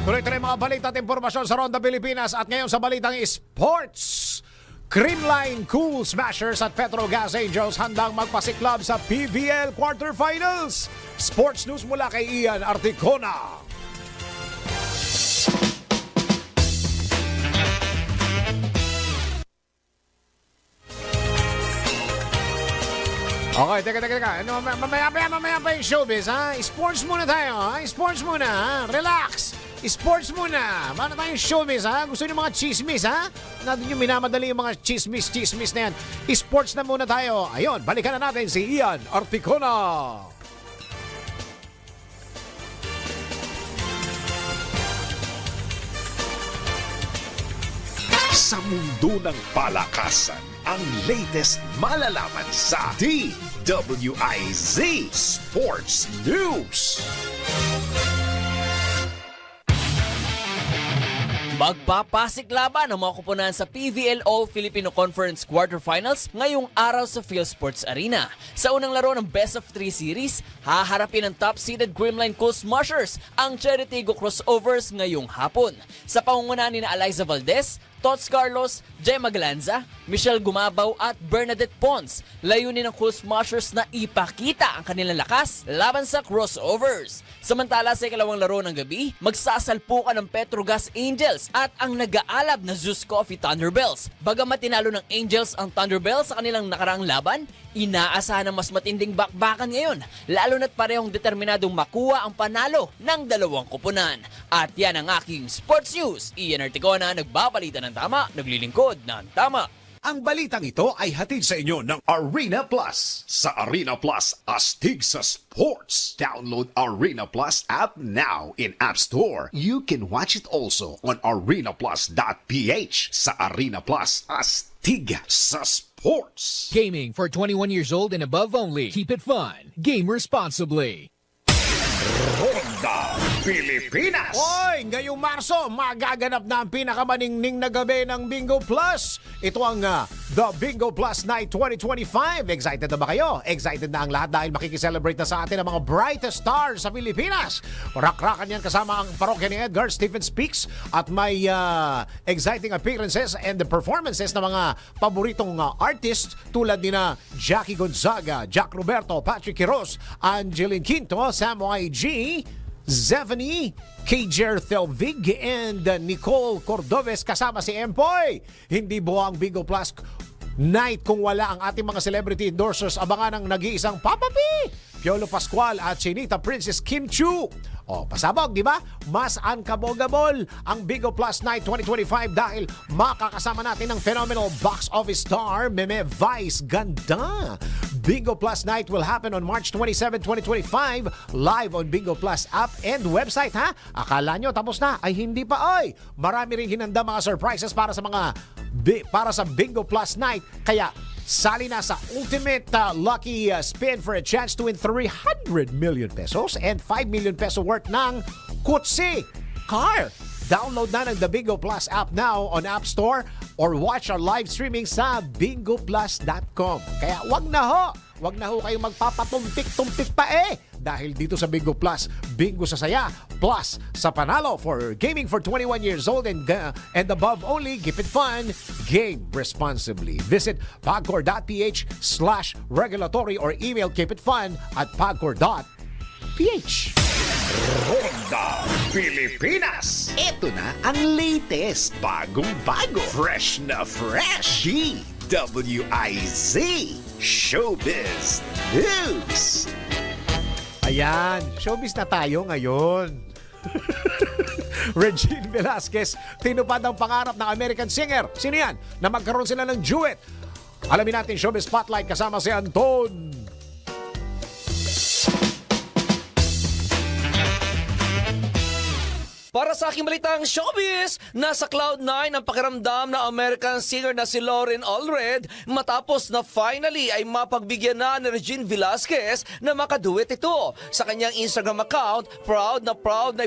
[SPEAKER 1] Tuloy-tuloy mga balita at impormasyon sa Ronda Pilipinas at ngayon sa balitang sports. Creamline Cool Smashers at Petrogas Angels handang magpasiklab sa PVL Quarterfinals. Sports news mula kay Ian Articona. Okay, teka. Ano, mamaya pa yung showbiz, ha? Sports muna tayo, ha? Sports muna, ha? Relax! Sports muna! Mana tayong showbiz, ha? Gusto niyo mga chismis, ha? Natin yung minamadali yung mga chismis na yan. Sports na muna tayo. Ayun, balikan na natin si Ian Articona.
[SPEAKER 2] Sa mundo ng palakasan, ang latest malalaman sa DWIZ Sports News.
[SPEAKER 9] Magpapasiklaban ang mga kupunan sa PVL All-Filipino Conference Quarterfinals ngayong araw sa PhilSports Arena. Sa unang laro ng Best of 3 Series, haharapin ng top-seeded Creamline Cool Smashers ang Cheritigo Crossovers ngayong hapon. Sa pangunguna ni Eliza Valdez, Tots Carlos, Gemma Galanza, Michelle Gumabaw at Bernadette Pons. Layunin ng Cool Smashers na ipakita ang kanilang lakas laban sa crossovers. Samantala sa ikalawang laro ng gabi, magsasalpukan ng Petrogas Angels at ang nag-aalab na Zeus Coffee Thunderbells. Bagamat tinalo ng Angels ang Thunderbells sa kanilang nakaraang laban, inaasahan ng mas matinding bakbakan ngayon, lalo na't parehong determinadong makuha ang panalo ng dalawang kupunan. At yan ang aking Sports News. Ian Articona, nagbabalita ng tama, naglilingkod ng tama.
[SPEAKER 2] Ang balitang ito ay hatid sa inyo ng Arena Plus. Sa Arena Plus, astig sa sports. Download Arena Plus app now in App Store. You can watch it also on arenaplus.ph. Sa Arena Plus, astig sa sports.
[SPEAKER 10] Gaming for 21 years old and above only. Keep it fun. Game responsibly.
[SPEAKER 2] Ronda Pilipinas.
[SPEAKER 1] Hoy, ngayong Marso, magaganap na ang pinakamaningning na gabi ng Bingo Plus. Ito ang The Bingo Plus Night 2025. Excited na ba kayo? Excited na ang lahat dahil makikiselebrate na sa atin ang mga brightest stars sa Pilipinas. Rakrakan yan kasama ang parokya ni Edgar Stephen Speaks at may exciting appearances and the performances ng mga paboritong artists tulad ni na Jackie Gonzaga, Jack Roberto, Patrick Quiroz, Angeline Quinto, Samoy G, Zevany, KJ Thelvig, and Nicole Cordobes kasama si Empoy. Hindi buo ang Bingo Plus Night kung wala ang ating mga celebrity endorsers. Abangan ang nag-iisang Papa P, Piolo Pascual at Chinita Princess Kim Chu. O, pasabog, di ba? Mas unkabogable ang Bingo Plus Night 2025 dahil makakasama natin ang phenomenal box office star Meme Vice Ganda. Bingo Plus Night will happen on March 27, 2025 live on Bingo Plus app and website, ha? Akala nyo tapos na? Ay hindi pa, oy! Marami rin hinanda mga surprises para sa Bingo Plus Night. Kaya sali na sa ultimate lucky spin for a chance to win 300 million pesos and 5 million peso worth ng Kutsi car. Download na ng the Bingo Plus app now on App Store or watch our live streaming sa bingoplus.com. Kaya wag na ho kayong magpapatumpik-tumpik pa dahil dito sa Bingo Plus, bingo sa saya, plus sa panalo for gaming for 21 years old and above only. Keep it fun, game responsibly. Visit pagcor.ph/regulatory or email keepitfun@pagcor.ph.
[SPEAKER 2] Ronda Pilipinas. Ito na ang latest, bagong-bago, fresh na fresh. DWIZ Showbiz News.
[SPEAKER 1] Ayan, showbiz na tayo ngayon. Regine Velasquez, tinupad ang pangarap ng American singer. Sino yan? Na magkaroon sila ng duet. Alamin natin showbiz spotlight kasama si Anton.
[SPEAKER 11] Para sa aking balitang showbiz, nasa Cloud9 ang pakiramdam na American singer na si Lauren Allred matapos na finally ay mapagbigyan na ni Regine Velasquez na makaduet ito. Sa kanyang Instagram account, proud na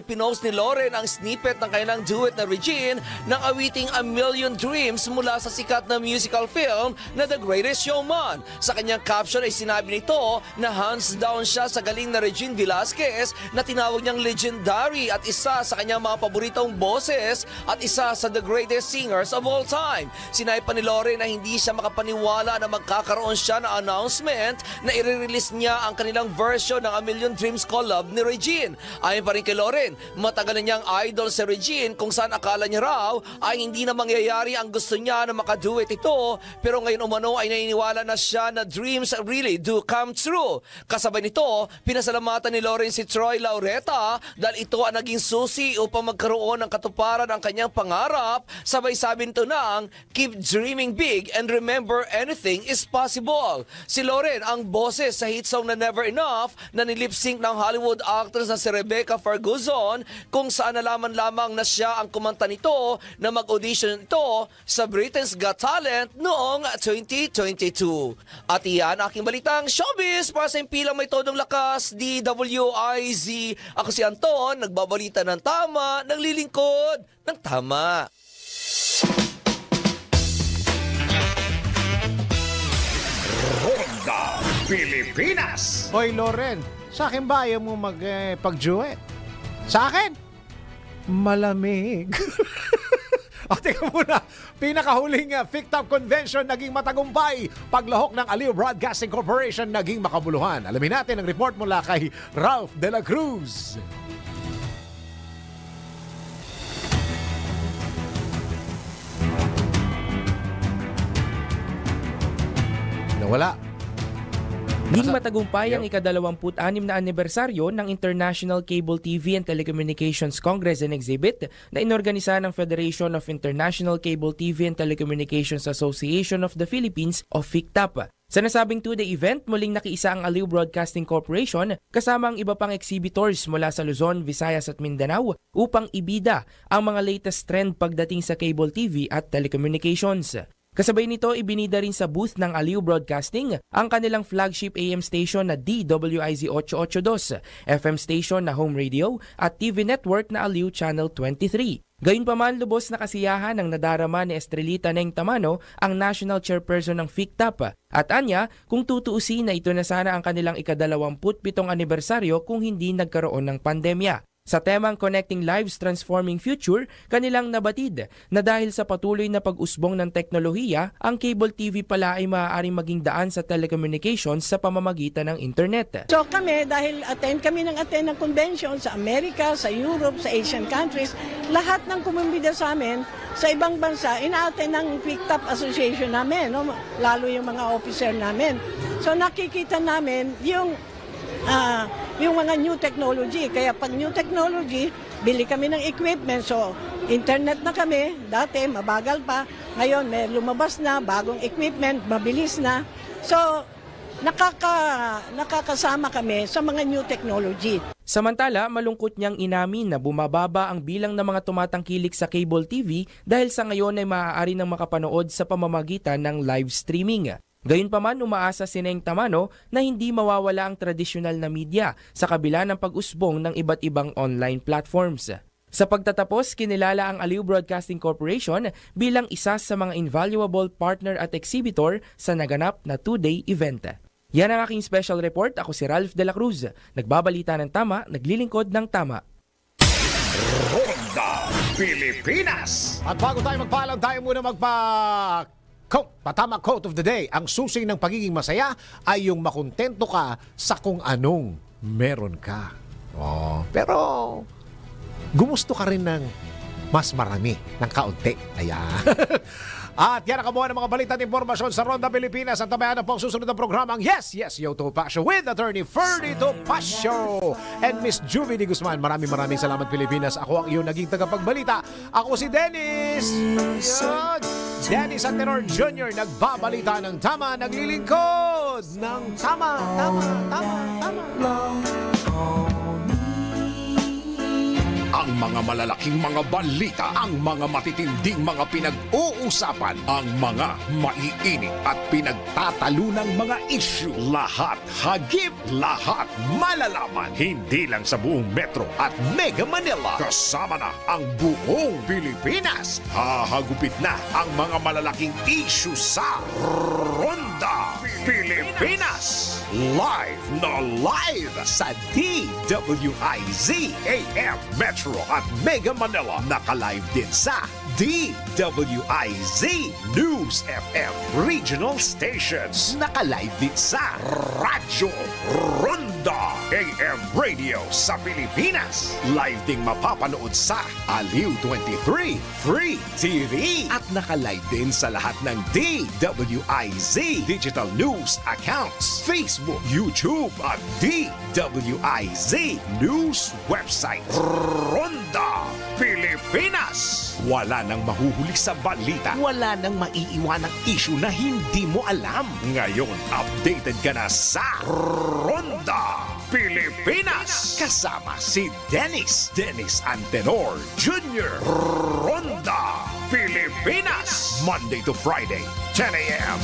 [SPEAKER 11] ipinost ni Lauren ang snippet ng kanilang duet na Regine ng awiting A Million Dreams mula sa sikat na musical film na The Greatest Showman. Sa kanyang caption ay sinabi nito na hands down siya sa galing na Regine Velasquez na tinawag niyang legendary at isa sa kanyang mga paboritong boses at isa sa the greatest singers of all time. Sinabi pa ni Lauren na hindi siya makapaniwala na magkakaroon siya ng announcement na i-release niya ang kanilang version ng A Million Dreams collab ni Regine. Ayon pa rin kay Lauren, matagal na niyang idol si Regine kung saan akala niya raw ay hindi na mangyayari ang gusto niya na makaduet ito, pero ngayon umano ay naniniwala na siya na dreams really do come true. Kasabay nito, pinasalamatan ni Lauren si Troy Laureta dahil ito ang naging susi upang magkaroon ng katuparan ang kanyang pangarap. Sabay sabi nito ng keep dreaming big and remember anything is possible. Si Lauren ang boses sa hit song na Never Enough na nilip-sync ng Hollywood actress na si Rebecca Ferguson, kung saan nalaman lamang na siya ang kumanta nito na mag-audition ito sa Britain's Got Talent noong 2022. At iyan aking balitang showbiz para sa impilang may todong lakas, DWIZ. Ako si Anton, nagbabalita ng tama, naglilingkod ng tama.
[SPEAKER 2] Ronda Pilipinas.
[SPEAKER 1] Hoy Lauren, sa akin ba ayaw mo pag-duet? Sa akin? Malamig. O, teka muna, pinakahuling FICTAP Convention naging matagumpay. Paglahok ng Aliw Broadcasting Corporation naging makabuluhan. Alamin natin ang report mula kay Ralph De La Cruz. Nawala.
[SPEAKER 12] Naging matagumpay ang ika-26 na anibersaryo ng International Cable TV and Telecommunications Congress and Exhibit na inorganisa ng Federation of International Cable TV and Telecommunications Association of the Philippines o FICTAP. Sa nasabing two-day event, muling nakiisa ang Aliw Broadcasting Corporation kasama ang iba pang exhibitors mula sa Luzon, Visayas at Mindanao upang ibida ang mga latest trend pagdating sa cable TV at telecommunications. Kasabay nito, ibinida rin sa booth ng Aliw Broadcasting ang kanilang flagship AM station na DWIZ 882, FM station na Home Radio at TV network na Aliw Channel 23. Gayunpaman, lubos na kasiyahan ang nadarama ni Estrelita Neng Tamano, ang national chairperson ng FICTAP. At anya, kung tutuusin na ito na sana ang kanilang ika-27 anibersaryo kung hindi nagkaroon ng pandemya. Sa temang Connecting Lives, Transforming Future, kanilang nabatid na dahil sa patuloy na pag-usbong ng teknolohiya, ang cable TV pala ay maaaring maging daan sa telecommunications sa pamamagitan ng internet.
[SPEAKER 13] So kami, dahil attend ng convention sa Amerika, sa Europe, sa Asian countries, lahat ng kumumida sa amin sa ibang bansa, ina-attend ng FICTAP Association namin, no? Lalo yung mga officer namin. So nakikita namin yung yung mga new technology. Kaya pag new technology, bili kami ng equipment. So, internet na kami. Dati, mabagal pa. Ngayon, may lumabas na, bagong equipment, mabilis na. So, nakakasama kami sa mga new technology.
[SPEAKER 12] Samantala, malungkot niyang inamin na bumababa ang bilang ng mga tumatangkilik sa cable TV dahil sa ngayon ay maaari nang makapanood sa pamamagitan ng live streaming. Gayunpaman, umaasa si Neng Tamano na hindi mawawala ang tradisyonal na media sa kabila ng pag-usbong ng iba't ibang online platforms. Sa pagtatapos, kinilala ang Aliw Broadcasting Corporation bilang isa sa mga invaluable partner at exhibitor sa naganap na 2-day event. Yan ang aking special report. Ako si Ralph De La Cruz. Nagbabalita ng tama, naglilingkod ng tama.
[SPEAKER 2] Ronda Pilipinas.
[SPEAKER 1] At bago tayo magpaalam, tayo muna patama quote of the day. Ang susi ng pagiging masaya ay yung makontento ka sa kung anong meron ka. Pero gumusto ka rin ng mas marami, ng kaunti. Ayan. At yan ang kabuuan ng mga balita at impormasyon sa Ronda Pilipinas. At tabayan na po ang susunod na programang Yes, Yo Topacio with Attorney Ferdy Topacio and Miss Juvie de Guzman. Maraming salamat Pilipinas. Ako ang iyong naging tagapagbalita. Ako si Dennis. Yan. Dennis Antenor Jr. Nagbabalita ng tama, naglilingkod ng tama.
[SPEAKER 2] Ang mga malalaking mga balita, ang mga matitinding mga pinag-uusapan, ang mga maiinit at pinagtatalunang mga issue. Lahat hagip, lahat malalaman. Hindi lang sa buong Metro at Mega Manila. Kasama na ang buong Pilipinas. Hahagupit na ang mga malalaking issue sa Ronda Pilipinas. Live na live sa DWIZ AM Metro at Mega Manila. Naka-live din sa DWIZ News FM Regional Stations. Naka-live din sa Radyo Ronda AM Radio sa Pilipinas. Live ding mapapanood sa Aliw 23 Free TV. At naka-live din sa lahat ng DWIZ Digital News accounts, Facebook, YouTube at DWIZ News website. Ronda Pilipinas. Wala nang mahuhuli sa balita. Wala nang maiiwanang issue na hindi mo alam. Ngayon, updated ka na sa Ronda Pilipinas. Kasama si Dennis Antenor Jr. Ronda Pilipinas. Monday to Friday, 10 a.m.